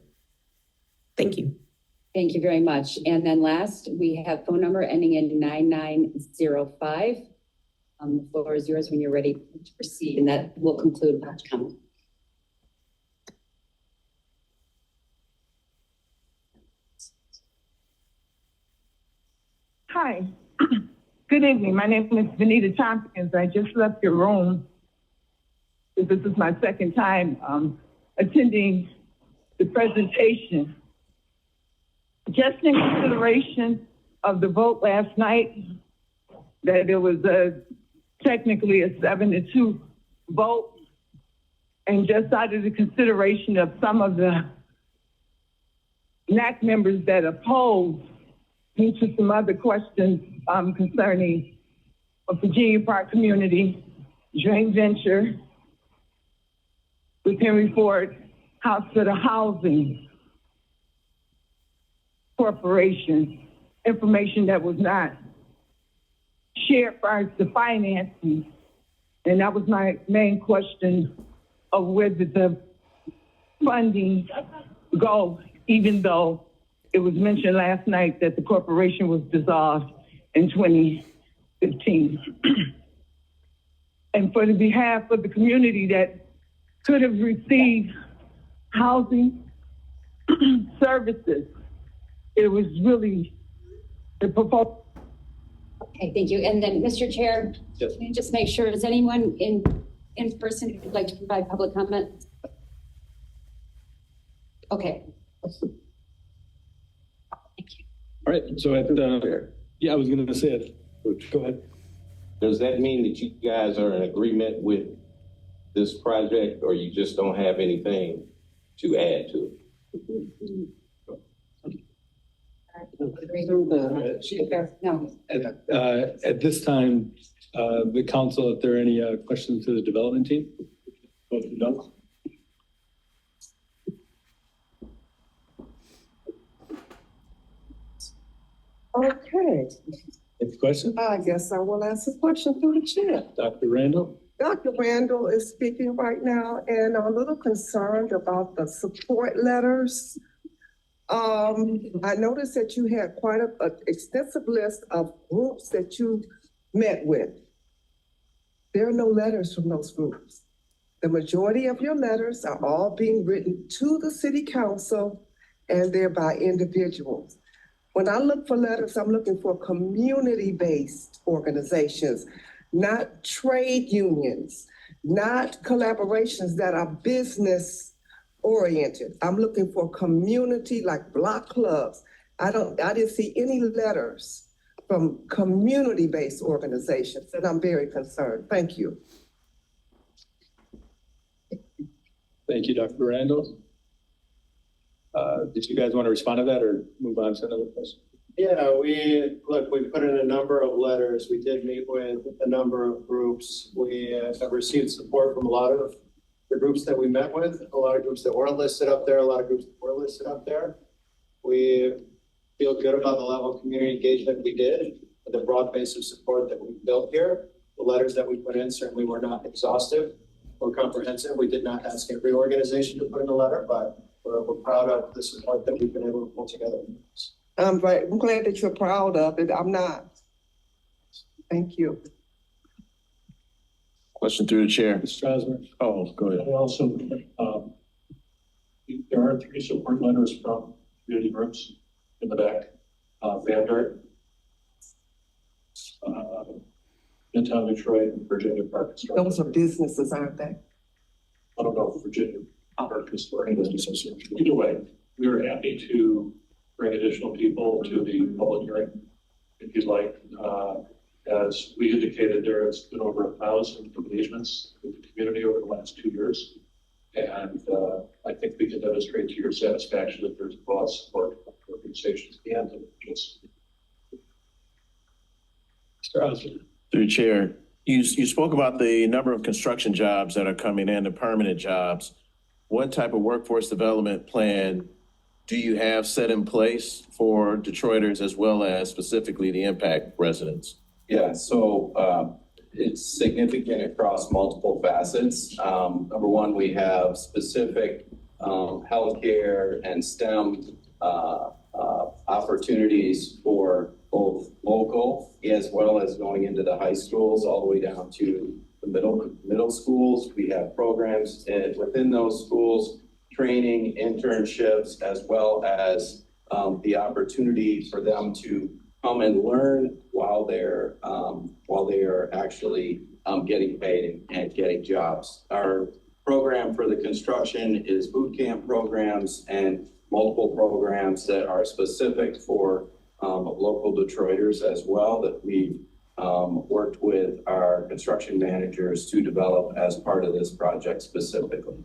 Thank you. Thank you very much. And then last, we have phone number ending in 9905. The floor is yours when you're ready to proceed, and that will conclude public comment. Hi, good evening. My name is Vanita Tompkins. I just left your room. This is my second time attending the presentation. Just in consideration of the vote last night, that it was technically a 7-2 vote, and just out of the consideration of some of the NAC members that opposed, due to some other questions concerning a Virginia Park community, joint venture with Henry Ford Hospital Housing Corporation, information that was not shared the financing. And that was my main question of where did the funding go, even though it was mentioned last night that the corporation was dissolved in 2015. And for the behalf of the community that could have received housing services, it was really the proposal. Okay, thank you. And then, Mr. Chair, Yes. can you just make sure, is anyone in person who'd like to provide public comment? Okay. All right, so I was gonna say it. Go ahead. Does that mean that you guys are in agreement with this project, or you just don't have anything to add to it? No. At this time, the council, if there are any questions to the development team? No. Okay. Any questions? I guess I will ask a question through the chair. Dr. Randall? Dr. Randall is speaking right now, and I'm a little concerned about the support letters. I noticed that you had quite an extensive list of groups that you met with. There are no letters from those groups. The majority of your letters are all being written to the city council, and they're by individuals. When I look for letters, I'm looking for community-based organizations, not trade unions, not collaborations that are business-oriented. I'm looking for community, like block clubs. I didn't see any letters from community-based organizations, and I'm very concerned. Thank you. Thank you, Dr. Randall. Did you guys want to respond to that or move on to another question? Yeah, we put in a number of letters. We did meet with a number of groups. We have received support from a lot of the groups that we met with, a lot of groups that weren't listed up there, a lot of groups that were listed up there. We feel good about the level of community engagement we did, the broad base of support that we built here. The letters that we put in certainly were not exhaustive or comprehensive. We did not ask every organization to put in a letter, but we're proud of the support that we've been able to pull together. I'm glad that you're proud of it. I'm not. Thank you. Question through the chair. Mr. Strasburg. Oh, go ahead. And also, there are 3 support letters from community groups in the back. Vanguard, Midtown Detroit, and Virginia Park. Those are businesses, aren't they? I don't know if Virginia Park is for any business association. Either way, we are happy to bring additional people to the public hearing if you'd like. As we indicated, there has been over 1,000 engagements with the community over the last 2 years. And I think we can demonstrate to your satisfaction that there's broad support from organizations and individuals. Mr. Osborne. Through the chair, you spoke about the number of construction jobs that are coming in, the permanent jobs. What type of workforce development plan do you have set in place for Detroiters as well as specifically the impact residents? Yeah, so it's significant across multiple facets. Number one, we have specific healthcare and STEM opportunities for both local as well as going into the high schools, all the way down to the middle schools. We have programs within those schools, training, internships, as well as the opportunity for them to come and learn while they are actually getting paid and getting jobs. Our program for the construction is boot camp programs and multiple programs that are specific for local Detroiters as well, that we've worked with our construction managers to develop as part of this project specifically.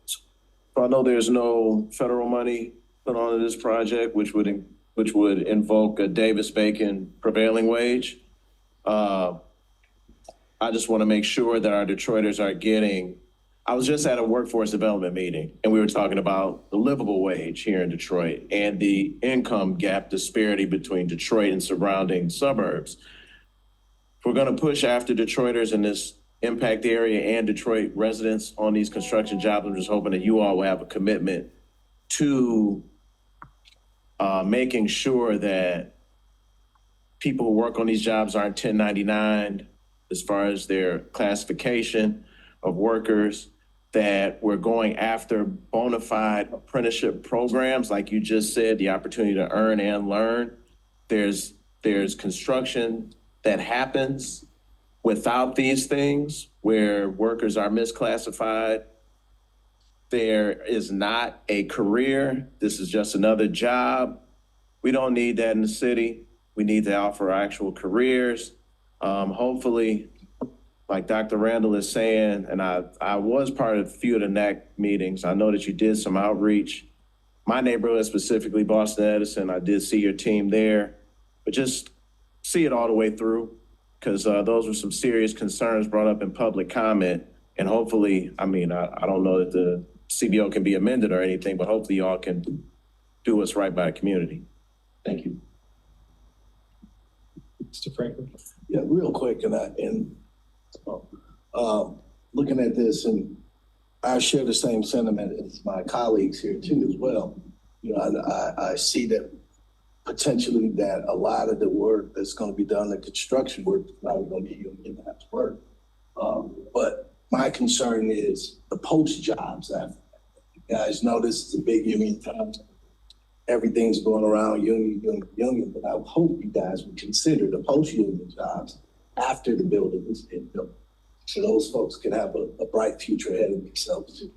So I know there's no federal money put onto this project, which would invoke a Davis-Bacon prevailing wage. I just want to make sure that our Detroiters are getting. I was just at a workforce development meeting, and we were talking about the livable wage here in Detroit and the income gap disparity between Detroit and surrounding suburbs. we're gonna push after Detroiters in this impact area and Detroit residents on these construction jobs, I'm just hoping that you all will have a commitment to making sure that people who work on these jobs aren't 1099 as far as their classification of workers, that we're going after bona fide apprenticeship programs, like you just said, the opportunity to earn and learn. There's construction that happens without these things where workers are misclassified. There is not a career. This is just another job. We don't need that in the city. We need to offer actual careers. Hopefully, like Dr. Randall is saying, and I was part of a few of the NAC meetings. I know that you did some outreach. My neighborhood, specifically Boston Edison, I did see your team there, but just see it all the way through, because those were some serious concerns brought up in public comment. And hopefully, I mean, I don't know that the CBO can be amended or anything, but hopefully y'all can do what's right by the community. Thank you. Mr. Franklin. Yeah, real quick, looking at this, and I share the same sentiment as my colleagues here too as well. You know, I see that potentially that a lot of the work that's going to be done, the construction work, is probably going to be unionized work. But my concern is the post jobs after that. You guys know this is a big union time. Everything's going around union, but I hope you guys would consider the post-union jobs after the building is built. So those folks can have a bright future ahead of themselves too.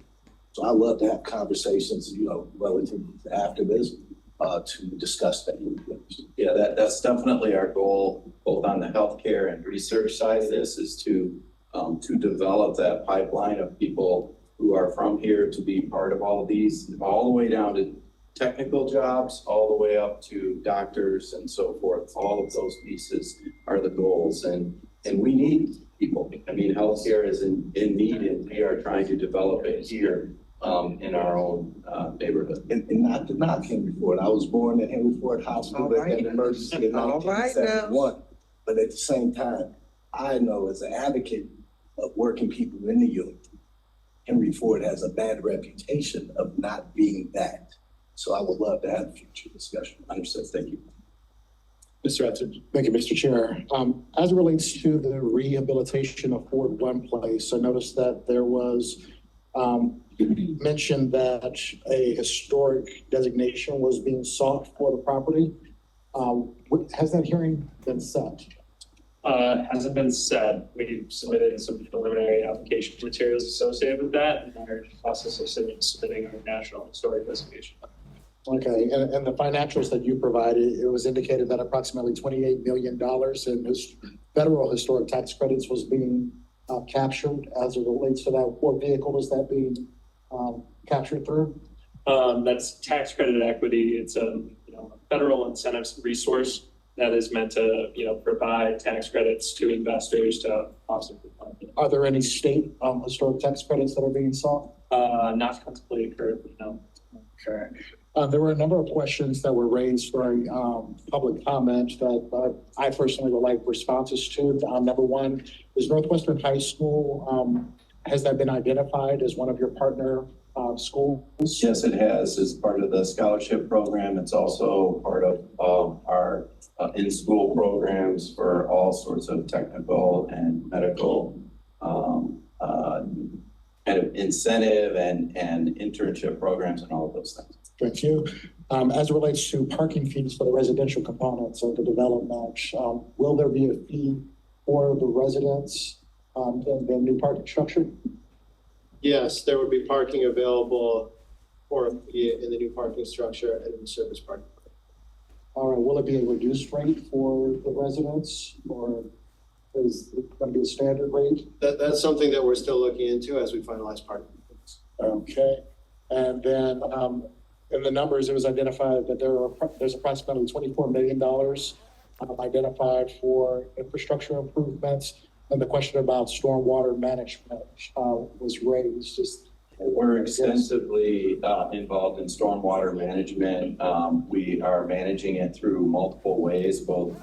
So I love to have conversations, you know, relative to after this, to discuss that. Yeah, that's definitely our goal, both on the healthcare and research side of this, is to develop that pipeline of people who are from here to be part of all of these, all the way down to technical jobs, all the way up to doctors and so forth. All of those pieces are the goals, and we need people. I mean, healthcare is in need, and we are trying to develop it here in our own neighborhood. And not to knock Henry Ford. I was born at Henry Ford Hospital that had an emergency in 1971. But at the same time, I know as an advocate of working people in the union, Henry Ford has a bad reputation of not being that. So I would love to have a future discussion. Understood. Thank you. Mr. Edson. Thank you, Mr. Chair. As it relates to the rehabilitation of Ford One Place, I noticed that there was mention that a historic designation was being sought for the property. Has that hearing been set? Hasn't been set. We've submitted some preliminary application materials associated with that, and are in the process of submitting our national historic designation. Okay, and the financials that you provided, it was indicated that approximately $28 million in federal historic tax credits was being captured as it relates to that. What vehicle is that being captured through? That's tax credit equity. It's a federal incentives resource that is meant to provide tax credits to investors to offset the fund. Are there any state historic tax credits that are being sought? Not contemplated currently, no. Okay. There were a number of questions that were raised during public comment that I personally would like responses to. Number one, is Northwestern High School, has that been identified as one of your partner schools? Yes, it has. As part of the scholarship program. It's also part of our in-school programs for all sorts of technical and medical kind of incentive and internship programs and all of those things. Thank you. As it relates to parking fees for the residential components of the development, will there be a fee for the residents in the new parking structure? Yes, there would be parking available in the new parking structure and in the service parking. All right, will it be a reduced rate for the residents, or is it going to be a standard rate? That's something that we're still looking into as we finalize parking. Okay, and then in the numbers, it was identified that there's approximately $24 million identified for infrastructure improvements, and the question about stormwater management was raised. We're extensively involved in stormwater management. We are managing it through multiple ways, both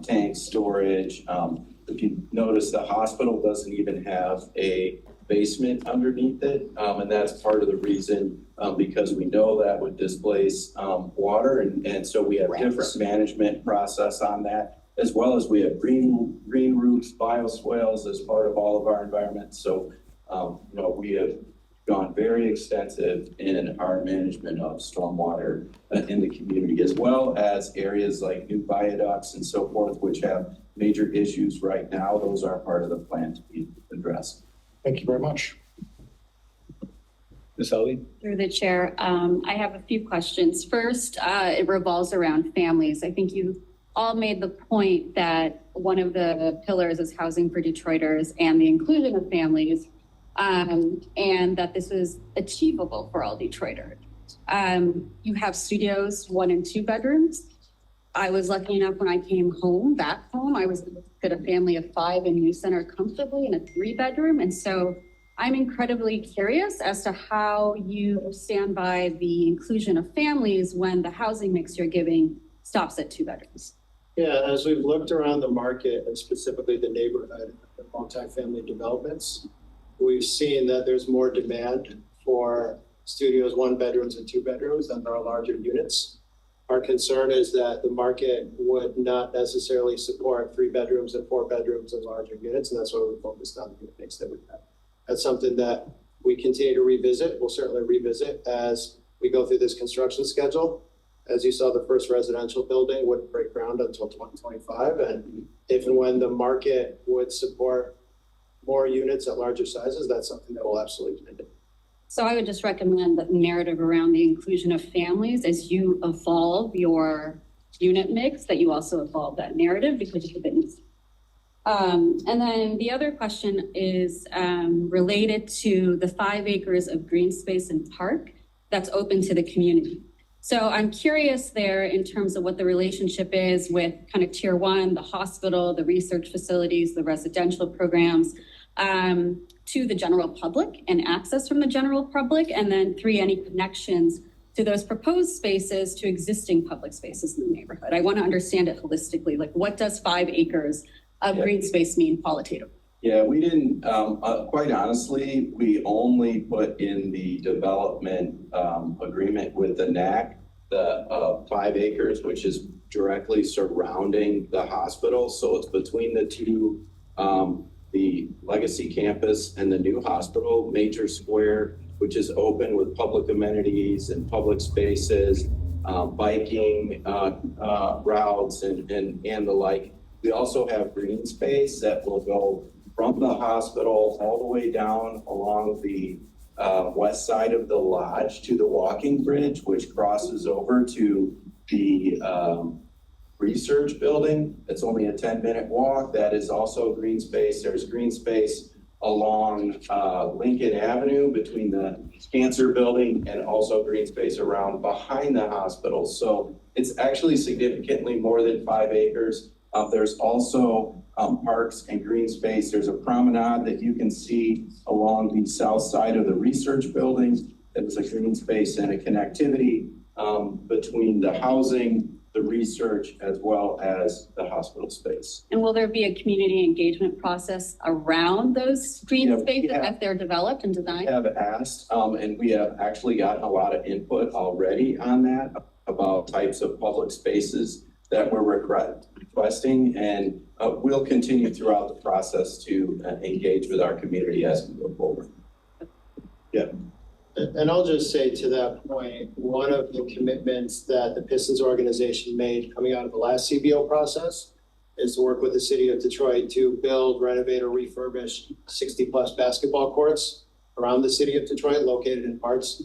tank storage, the if you notice, the hospital doesn't even have a basement underneath it. And that's part of the reason, because we know that would displace water. And so we have different management process on that, as well as we have green roofs, bioswales as part of all of our environments. So, we have gone very extensive in our management of stormwater in the community, as well as areas like new viaducts and so forth, which have major issues right now. Those are part of the plan to be addressed. Thank you very much. Ms. Ali? Through the chair, I have a few questions. First, it revolves around families. I think you all made the point that one of the pillars is housing for Detroiters and the inclusion of families, and that this is achievable for all Detroiters. You have studios, 1 and 2 bedrooms. I was lucky enough when I came back home, I was at a family of 5 in New Center comfortably in a 3-bedroom. And so I'm incredibly curious as to how you stand by the inclusion of families when the housing mix you're giving stops at 2 bedrooms. Yeah, as we've looked around the market and specifically the neighborhood of multifamily developments, we've seen that there's more demand for studios, 1 bedrooms and 2 bedrooms than there are larger units. Our concern is that the market would not necessarily support 3 bedrooms and 4 bedrooms and larger units, and that's why we're focused on the unit mix that we have. That's something that we continue to revisit. We'll certainly revisit as we go through this construction schedule. As you saw, the first residential building wouldn't break ground until 2025, and if and when the market would support more units at larger sizes, that's something that we'll absolutely do. So I would just recommend that narrative around the inclusion of families as you evolve your unit mix, that you also evolve that narrative because of the business. And then the other question is related to the 5 acres of green space and park that's open to the community. So I'm curious there in terms of what the relationship is with kind of tier 1, the hospital, the research facilities, the residential programs, to the general public and access from the general public. And then 3, any connections to those proposed spaces to existing public spaces in the neighborhood. I want to understand it holistically. Like, what does 5 acres of green space mean qualitatively? Yeah, we didn't, quite honestly, we only put in the development agreement with the NAC, the 5 acres, which is directly surrounding the hospital. So it's between the 2, the legacy campus and the new hospital, major square, which is open with public amenities and public spaces, biking routes and the like. We also have green space that will go from the hospital all the way down along the west side of the lodge to the walking bridge, which crosses over to the research building. It's only a 10-minute walk. That is also green space. There's green space along Lincoln Avenue between the cancer building and also green space around behind the hospital. So it's actually significantly more than 5 acres. There's also parks and green space. There's a promenade that you can see along the south side of the research buildings. That is a green space and a connectivity between the housing, the research, as well as the hospital space. And will there be a community engagement process around those green spaces as they're developed and designed? We have asked, and we have actually gotten a lot of input already on that about types of public spaces that we're requesting, and we'll continue throughout the process to engage with our community as we go forward. Yeah. And I'll just say to that point, one of the commitments that the Pistons organization made coming out of the last CBO process is to work with the city of Detroit to build, renovate, or refurbish 60+ basketball courts around the city of Detroit, located in parks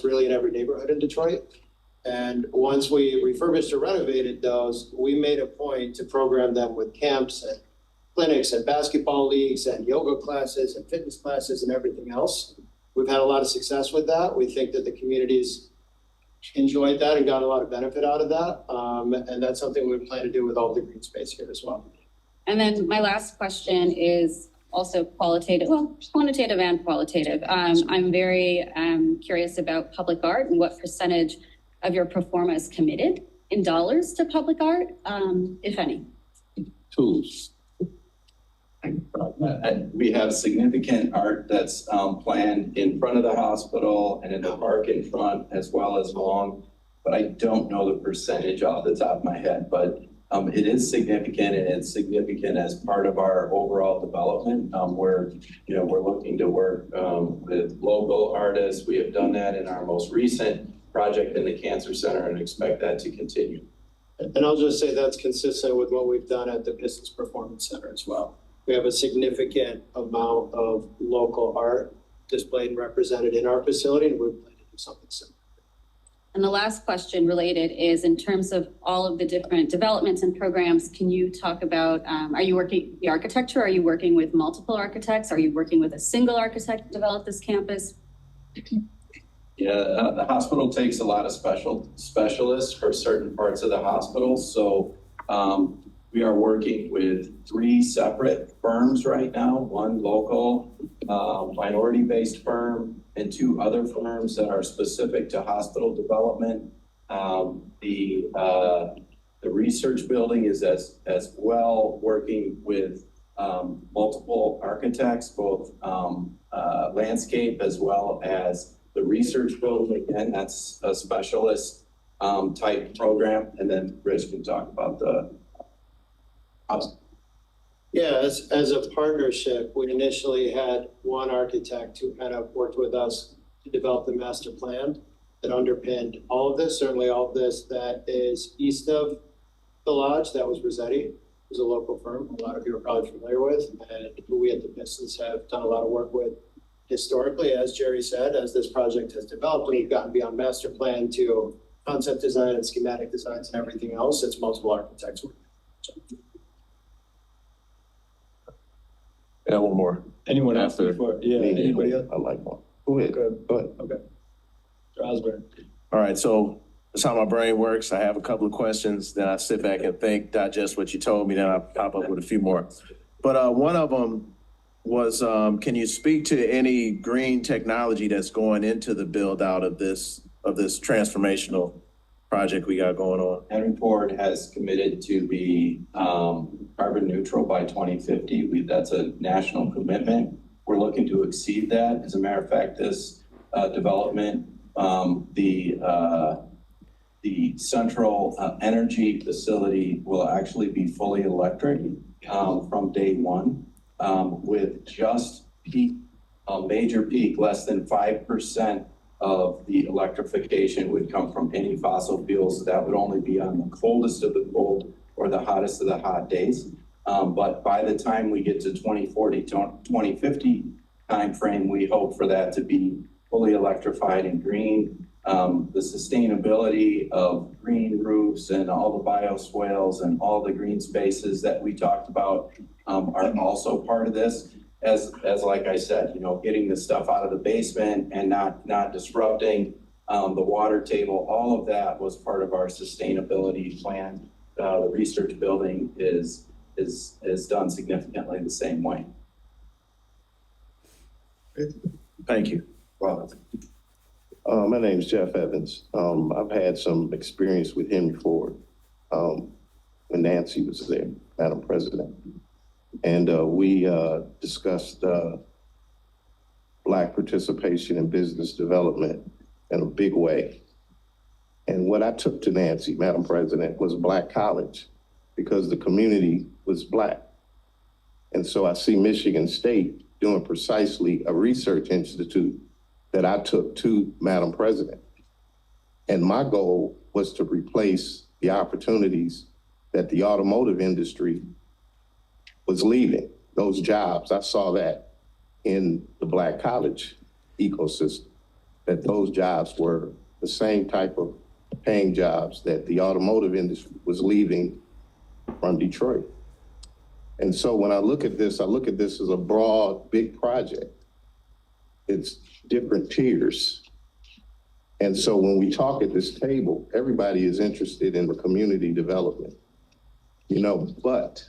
really in every neighborhood in Detroit. And once we refurbished or renovated those, we made a point to program them with camps and clinics and basketball leagues and yoga classes and fitness classes and everything else. We've had a lot of success with that. We think that the communities enjoyed that and got a lot of benefit out of that. And that's something we plan to do with all the green space here as well. And then my last question is also quantitative and qualitative. I'm very curious about public art and what percentage of your pro forma is committed in dollars to public art, if any. Tools. We have significant art that's planned in front of the hospital and in the park in front as well as along, but I don't know the percentage off the top of my head, but it is significant, and it's significant as part of our overall development. We're looking to work with local artists. We have done that in our most recent project in the Cancer Center and expect that to continue. And I'll just say that's consistent with what we've done at the Pistons Performance Center as well. We have a significant amount of local art displayed and represented in our facility, and we plan to do something similar. And the last question related is, in terms of all of the different developments and programs, can you talk about, are you working the architecture? Are you working with multiple architects? Are you working with a single architect to develop this campus? Yeah, the hospital takes a lot of specialists for certain parts of the hospital. So we are working with 3 separate firms right now, one local minority-based firm and 2 other firms that are specific to hospital development. The research building is as well working with multiple architects, both landscape as well as the research building. Again, that's a specialist type program. And then Rich can talk about the Yeah, as a partnership, we initially had one architect who kind of worked with us to develop the master plan that underpinned all of this. Certainly all of this that is east of the lodge, that was Rossetti, who's a local firm a lot of you are probably familiar with, and who we at the Pistons have done a lot of work with historically. As Jerry said, as this project has developed, we've gotten beyond master plan to concept design and schematic designs and everything else. It's multiple architects. Yeah, one more. Anyone else After before? Yeah, anybody else? I like one. Go ahead. Go ahead. Okay. Osborne. All right, so that's how my brain works. I have a couple of questions, then I sit back and think, digest what you told me, then I pop up with a few more. But one of them was, can you speak to any green technology that's going into the build out of this transformational project we got going on? Henry Ford has committed to be carbon neutral by 2050. That's a national commitment. We're looking to exceed that. As a matter of fact, this development, the central energy facility will actually be fully electric from day one, with just peak, major peak, less than 5% of the electrification would come from any fossil fuels. That would only be on the coldest of the cold or the hottest of the hot days. But by the time we get to 2040, 2050 timeframe, we hope for that to be fully electrified and green. The sustainability of green roofs and all the bioswales and all the green spaces that we talked about are also part of this. As like I said, getting the stuff out of the basement and not disrupting the water table, all of that was part of our sustainability plan. The research building is done significantly the same way. Thank you. Wow. My name is Jeff Evans. I've had some experience with Henry Ford when Nancy was there, Madam President. And we discussed Black participation in business development in a big way. And what I took to Nancy, Madam President, was Black college, because the community was Black. And so I see Michigan State doing precisely a research institute that I took to Madam President. And my goal was to replace the opportunities that the automotive industry was leaving, those jobs. I saw that in the Black college ecosystem, that those jobs were the same type of paying jobs that the automotive industry was leaving from Detroit. And so when I look at this as a broad, big project. It's different tiers. And so when we talk at this table, everybody is interested in the community development, but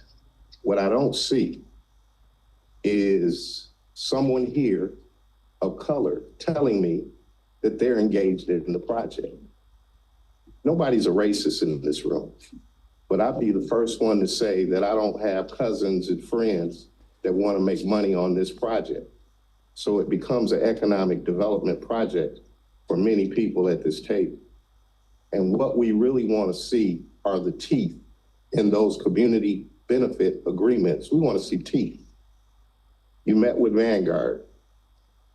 what I don't see is someone here of color telling me that they're engaged in the project. Nobody's a racist in this room, but I'd be the first one to say that I don't have cousins and friends that want to make money on this project. So it becomes an economic development project for many people at this table. And what we really want to see are the teeth in those community benefit agreements. We want to see teeth. You met with Vanguard.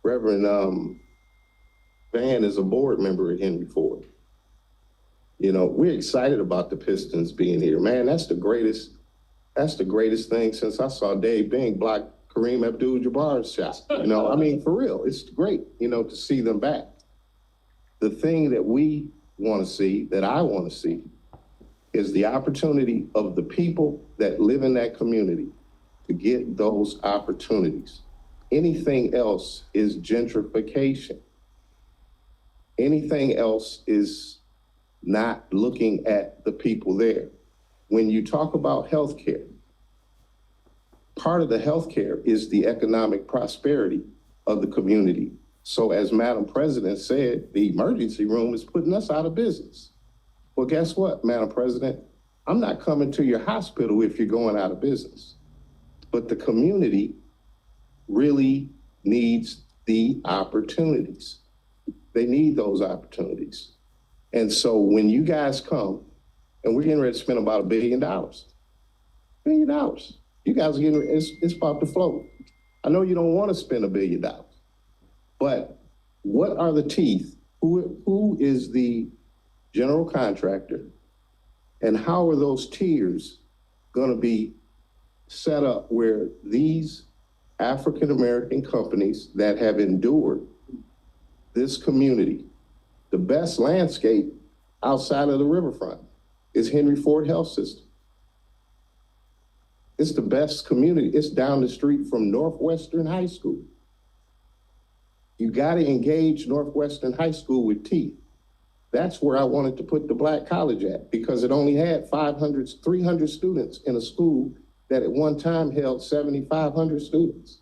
Reverend Van is a board member at Henry Ford. You know, we're excited about the Pistons being here. Man, that's the greatest thing since I saw Dave Bing block Kareem Abdul-Jabbar's shot. You know, I mean, for real, it's great, you know, to see them back. The thing that we want to see, that I want to see, is the opportunity of the people that live in that community to get those opportunities. Anything else is gentrification. Anything else is not looking at the people there. When you talk about healthcare, part of the healthcare is the economic prosperity of the community. So as Madam President said, the emergency room is putting us out of business. Well, guess what, Madam President? I'm not coming to your hospital if you're going out of business. But the community really needs the opportunities. They need those opportunities. And so when you guys come, and we're getting ready to spend about $1 billion. $1 billion. You guys are getting ready, it's about to float. I know you don't want to spend $1 billion, but what are the teeth? Who is the general contractor? And how are those tiers going to be set up where these African-American companies that have endured this community, the best landscape outside of the riverfront is Henry Ford Health System. It's the best community. It's down the street from Northwestern High School. You got to engage Northwestern High School with teeth. That's where I wanted to put the Black College at, because it only had 300 students in a school that at one time held 7,500 students.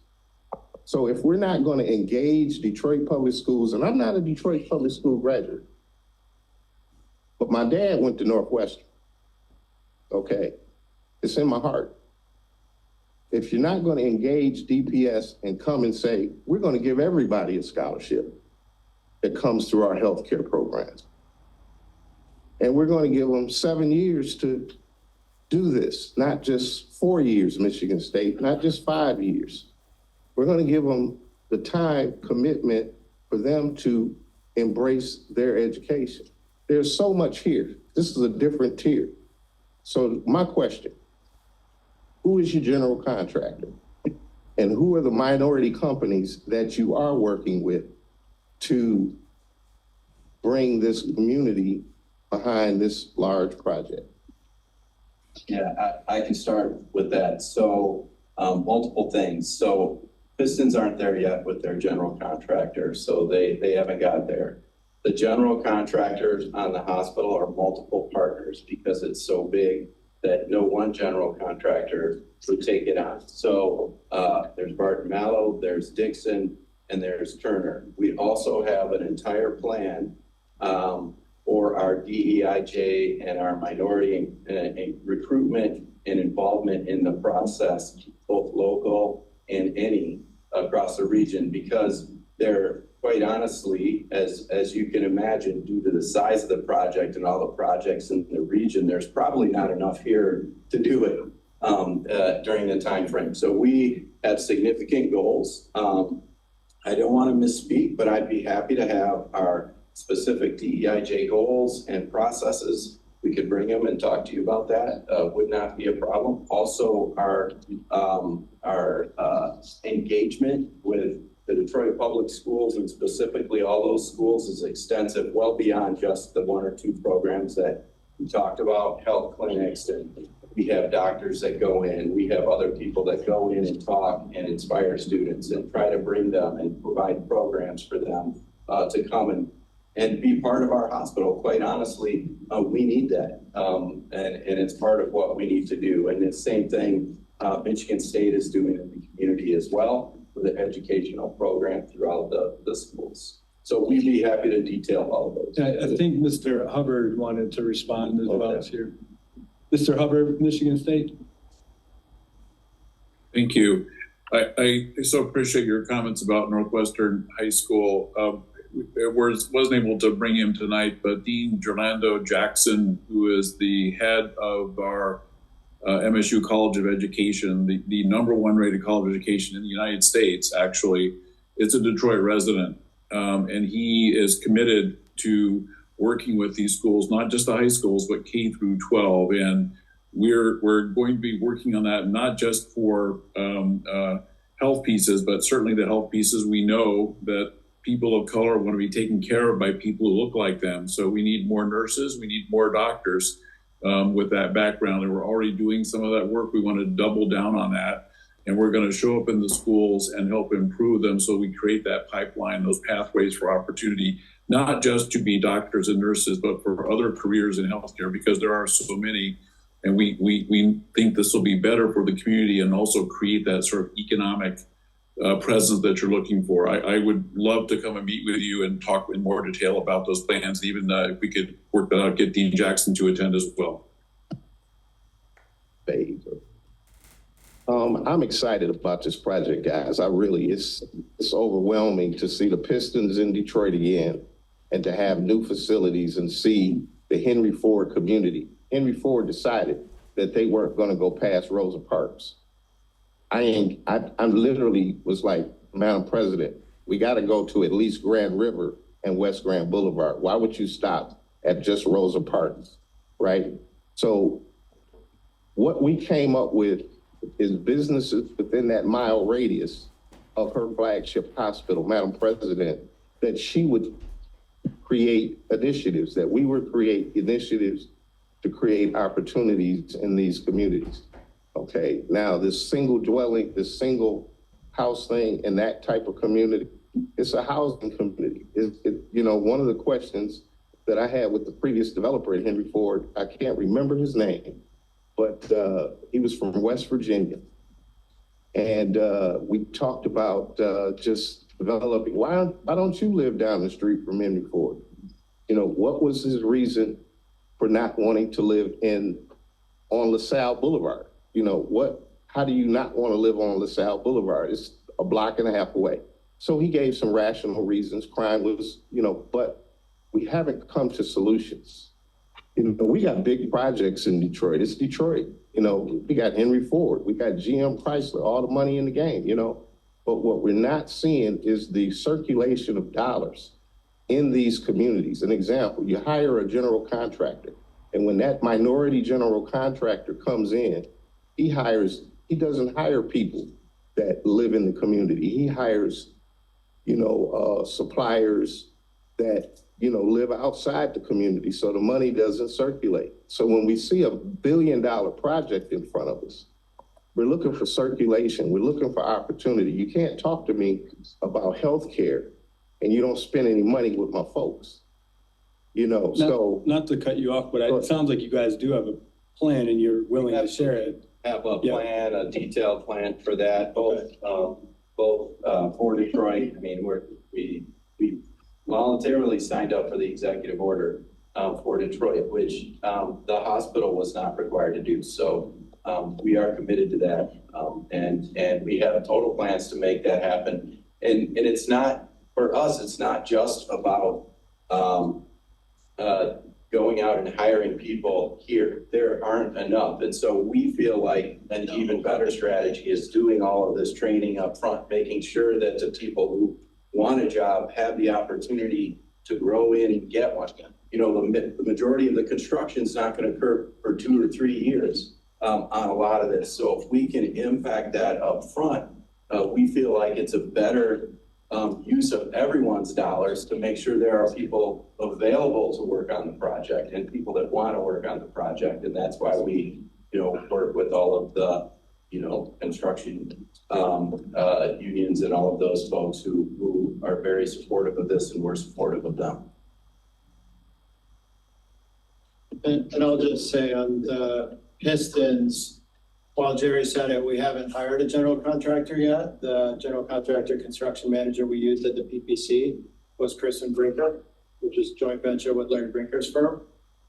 So if we're not going to engage Detroit Public Schools, and I'm not a Detroit Public School graduate, but my dad went to Northwestern, okay? It's in my heart. If you're not going to engage DPS and come and say, we're going to give everybody a scholarship that comes through our healthcare programs, and we're going to give them 7 years to do this, not just 4 years, Michigan State, not just 5 years. We're going to give them the time commitment for them to embrace their education. There's so much here. This is a different tier. So my question, who is your general contractor? And who are the minority companies that you are working with to bring this community behind this large project? Yeah, I can start with that. So multiple things. So Pistons aren't there yet with their general contractor, so they haven't got there. The general contractors on the hospital are multiple partners because it's so big that no one general contractor would take it on. So there's Barton Mallow, there's Dixon, and there's Turner. We also have an entire plan for our DEIJ and our minority recruitment and involvement in the process, both local and any across the region, because they're quite honestly, as you can imagine, due to the size of the project and all the projects in the region, there's probably not enough here to do it during the time frame. So we have significant goals. I don't want to misspeak, but I'd be happy to have our specific DEIJ goals and processes. We could bring them and talk to you about that. Would not be a problem. Also, our engagement with the Detroit Public Schools, and specifically all those schools, is extensive, well beyond just the 1 or 2 programs that we talked about, health clinics, and we have doctors that go in, we have other people that go in and talk and inspire students and try to bring them and provide programs for them to come and be part of our hospital. Quite honestly, we need that. And it's part of what we need to do. And the same thing Michigan State is doing in the community as well, with an educational program throughout the schools. So we'd be happy to detail all of those. I think Mr. Hubbard wanted to respond as well as here. Mr. Hubbard, Michigan State. Thank you. I so appreciate your comments about Northwestern High School. Wasn't able to bring him tonight, but Dean Gerlando Jackson, who is the head of our MSU College of Education, the #1 rated college of education in the United States, actually, it's a Detroit resident. And he is committed to working with these schools, not just the high schools, but K through 12. And we're going to be working on that, not just for health pieces, but certainly the health pieces. We know that people of color want to be taken care of by people who look like them. So we need more nurses, we need more doctors with that background. And we're already doing some of that work. We want to double down on that. And we're going to show up in the schools and help improve them so we create that pipeline, those pathways for opportunity, not just to be doctors and nurses, but for other careers in healthcare, because there are so many. And we think this will be better for the community and also create that sort of economic presence that you're looking for. I would love to come and meet with you and talk in more detail about those plans, even if we could work that out, get Dean Jackson to attend as well. I'm excited about this project, guys. It's overwhelming to see the Pistons in Detroit again and to have new facilities and see the Henry Ford community. Henry Ford decided that they weren't going to go past Rosa Parks. I literally was like, Madam President, we got to go to at least Grand River and West Grand Boulevard. Why would you stop at just Rosa Parks, right? So what we came up with is businesses within that mile radius of her flagship hospital, Madam President, that she would create initiatives, that we would create initiatives to create opportunities in these communities. Okay, now this single dwelling, this single house thing in that type of community, it's a housing community. One of the questions that I had with the previous developer at Henry Ford, I can't remember his name, but he was from West Virginia. And we talked about just developing, why don't you live down the street from Henry Ford? What was his reason for not wanting to live on LaSalle Boulevard? How do you not want to live on LaSalle Boulevard? It's a block and a half away. So he gave some rational reasons. Crime was, but we haven't come to solutions. We got big projects in Detroit. It's Detroit. We got Henry Ford, we got GM Chrysler, all the money in the game, But what we're not seeing is the circulation of dollars in these communities. An example, you hire a general contractor, and when that minority general contractor comes in, he doesn't hire people that live in the community. He hires, suppliers that, live outside the community, so the money doesn't circulate. So when we see $1 billion project in front of us, we're looking for circulation. We're looking for opportunity. You can't talk to me about healthcare and you don't spend any money with my folks. Not to cut you off, but it sounds like you guys do have a plan and you're willing to share it. Have a plan, a detailed plan for that, both for Detroit. I mean, we voluntarily signed up for the executive order for Detroit, which the hospital was not required to do. So we are committed to that, and we have total plans to make that happen. And it's not, for us, it's not just about going out and hiring people here. There aren't enough. And so we feel like an even better strategy is doing all of this training up front, making sure that the people who want a job have the opportunity to grow in and get one. The majority of the construction is not going to occur for 2 or 3 years on a lot of this. So if we can impact that up front, we feel like it's a better use of everyone's dollars to make sure there are people available to work on the project and people that want to work on the project. And that's why we, work with all of the, construction unions and all of those folks who are very supportive of this, and we're supportive of them. And I'll just say on the Pistons, while Jerry said it, we haven't hired a general contractor yet. The general contractor construction manager we used at the PPC was Kristen Brinker, which is a joint venture with Larry Brinker's firm.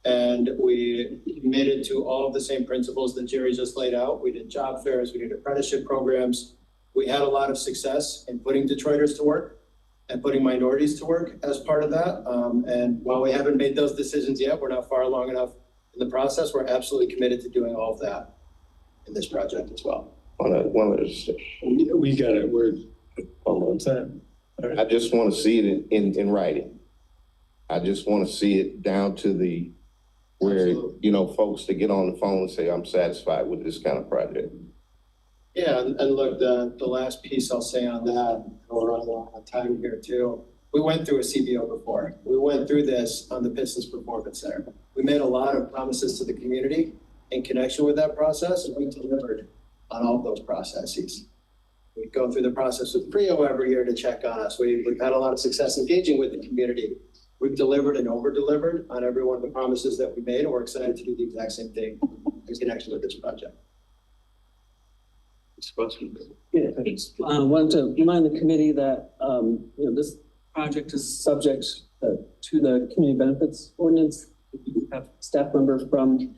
And we committed to all of the same principles that Jerry just laid out. We did job fairs, we did apprenticeship programs, We had a lot of success in putting Detroiters to work and putting minorities to work as part of that. And while we haven't made those decisions yet, we're not far along enough in the process. We're absolutely committed to doing all of that in this project as well. We got it. We're almost time. I just want to see it in writing. I just want to see it down to the, where, you know, folks to get on the phone and say, I'm satisfied with this kind of project. Yeah, and look, the last piece I'll say on that, we're on a lot of time here too. We went through a CBO before. We went through this on the Pistons performance center. We made a lot of promises to the community in connection with that process, and we delivered on all of those processes. We go through the process with PRIO every year to check on us. We've had a lot of success engaging with the community. We've delivered and over-delivered on every one of the promises that we made, and we're excited to do the exact same thing in connection with this project. Yeah, I wanted to remind the committee that, this project is subject to the community benefits ordinance. If you have staff members from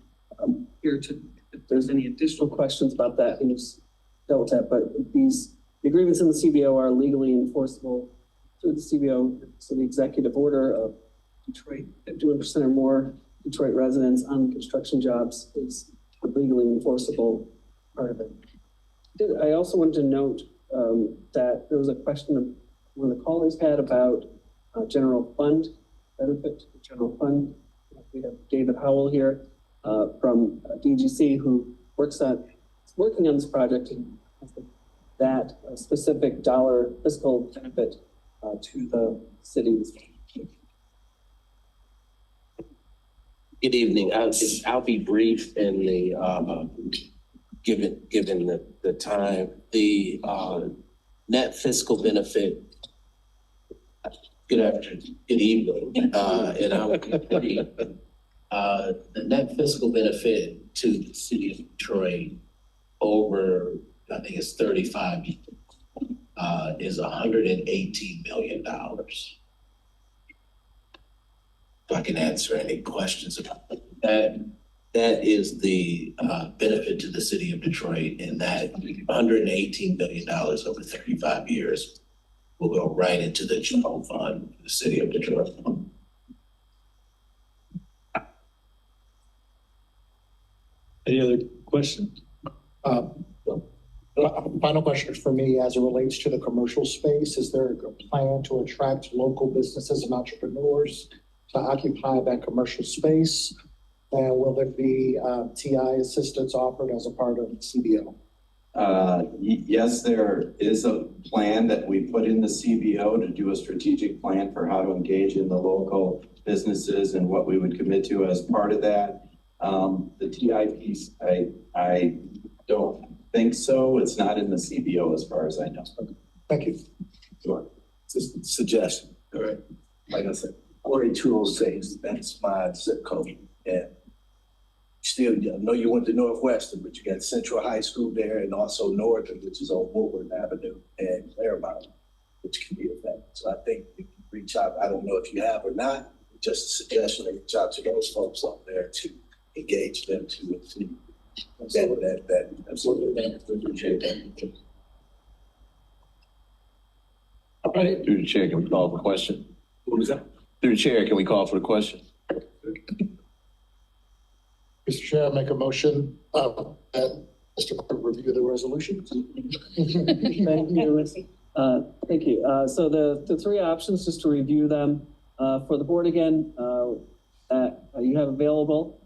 here to, if there's any additional questions about that, and just double tap, but the agreements in the CBO are legally enforceable through the CBO. So the executive order of Detroit, 200% or more Detroit residents on construction jobs is legally enforceable part of it. I also wanted to note that there was a question one of the callers had about general fund benefit, general fund. We have David Howell here from DGC who working on this project and has that specific dollar fiscal benefit to the cities. Good evening. I'll be brief in the given the time. The net fiscal benefit. Good afternoon. Good evening. And I'll be brief. The net fiscal benefit to the city of Detroit over, I think it's 35 years, is $118 million. If I can answer any questions about that. That is the benefit to the city of Detroit, and that $118 million over 35 years will go right into the general fund for the city of Detroit. Any other questions? Final question for me as it relates to the commercial space. Is there a plan to attract local businesses and entrepreneurs to occupy that commercial space? And will there be TI assistance offered as a part of CBO? Yes, there is a plan that we put in the CBO to do a strategic plan for how to engage in the local businesses and what we would commit to as part of that. The TI piece, I don't think so. It's not in the CBO as far as I know. Thank you. Sure. Just a suggestion. All right. Like I said, 48206, that's my zip code. And still, I know you went to Northwestern, but you got Central High School there and also Northern, which is on Woodward Avenue, and Claremont, which can be a factor. So I think if you reach out, I don't know if you have or not, just a suggestion to reach out to those folks out there to engage them to that absolutely. Appreciate that. All right, through the chair, can we call for a question? What was that? Through the chair, can we call for the question? Mr. Chair, I make a motion that Mr. Clerk review the resolution. Thank you. Thank you. So the three options, just to review them for the board again, that you have available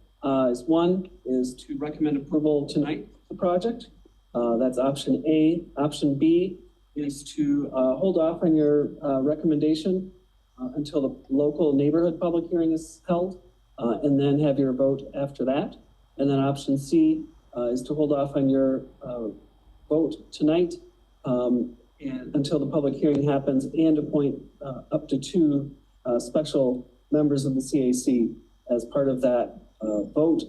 is one is to recommend approval tonight of the project. That's option A. Option B is to hold off on your recommendation until the local neighborhood public hearing is held, and then have your vote after that. And then option C is to hold off on your vote tonight and until the public hearing happens, and appoint up to 2 special members of the CAC as part of that vote,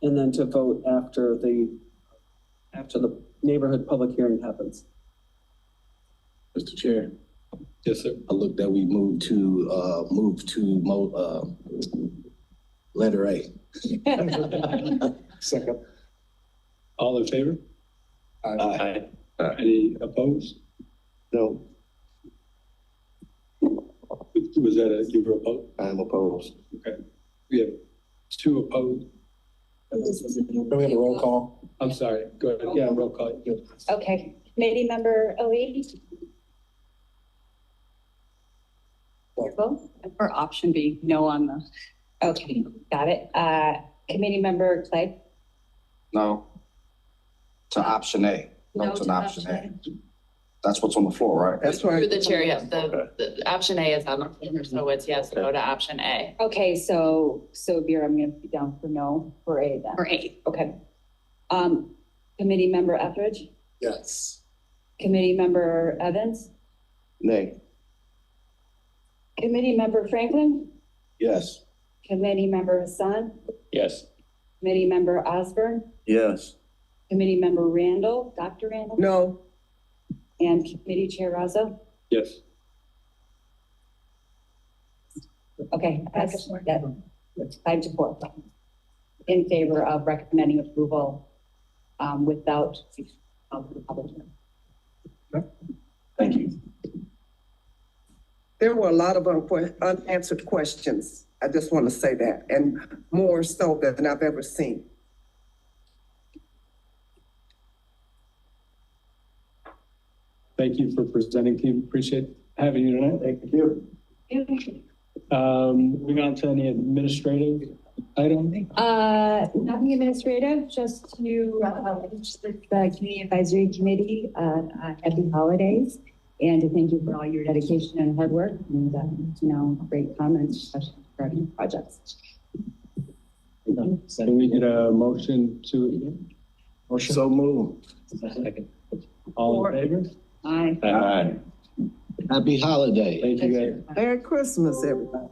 and then to vote after the neighborhood public hearing happens. Mr. Chair. Yes, sir. I look that we move to letter A. Second. All in favor? Aye. Any opposed? No, Was that you were opposed? I'm opposed. Okay. We have 2 opposed. Do we have a roll call? I'm sorry, go ahead. Yeah, roll call. Okay, committee member OE? Or option B, no on the. Okay, got it. Committee member Clay? No. To option A. No to to option option A. That's what's on the floor, right? That's right. Through the chair, yes, the option A is on the floor, so it's yes, no to option A. Okay, so Vera, I'm gonna be down for no for A then. Or A. Okay. Committee member Etheridge? Yes. Committee member Evans? Nay. Committee member Franklin? Yes. Committee member Hassan? Yes. Committee member Osborne? Yes. Committee member Randall, Dr. Randall? No. And Committee Chair Razzo? Yes. Okay, that's 5 to 4 in favor of recommending approval without the public hearing. Thank you. There were a lot of unanswered questions. I just want to say that, and more so than I've ever seen. Thank you for presenting, team. Appreciate having you tonight. Thank you. Moving on to any administrative item. Nothing administrative, just to wish the Community Advisory Committee happy holidays, and to thank you for all your dedication and hard work, and great comments, especially regarding projects. Can we get a motion to? Motion. So move. Second. All in favor? Aye. Aye. Happy holiday. Thank you, guys. Merry Christmas, everybody.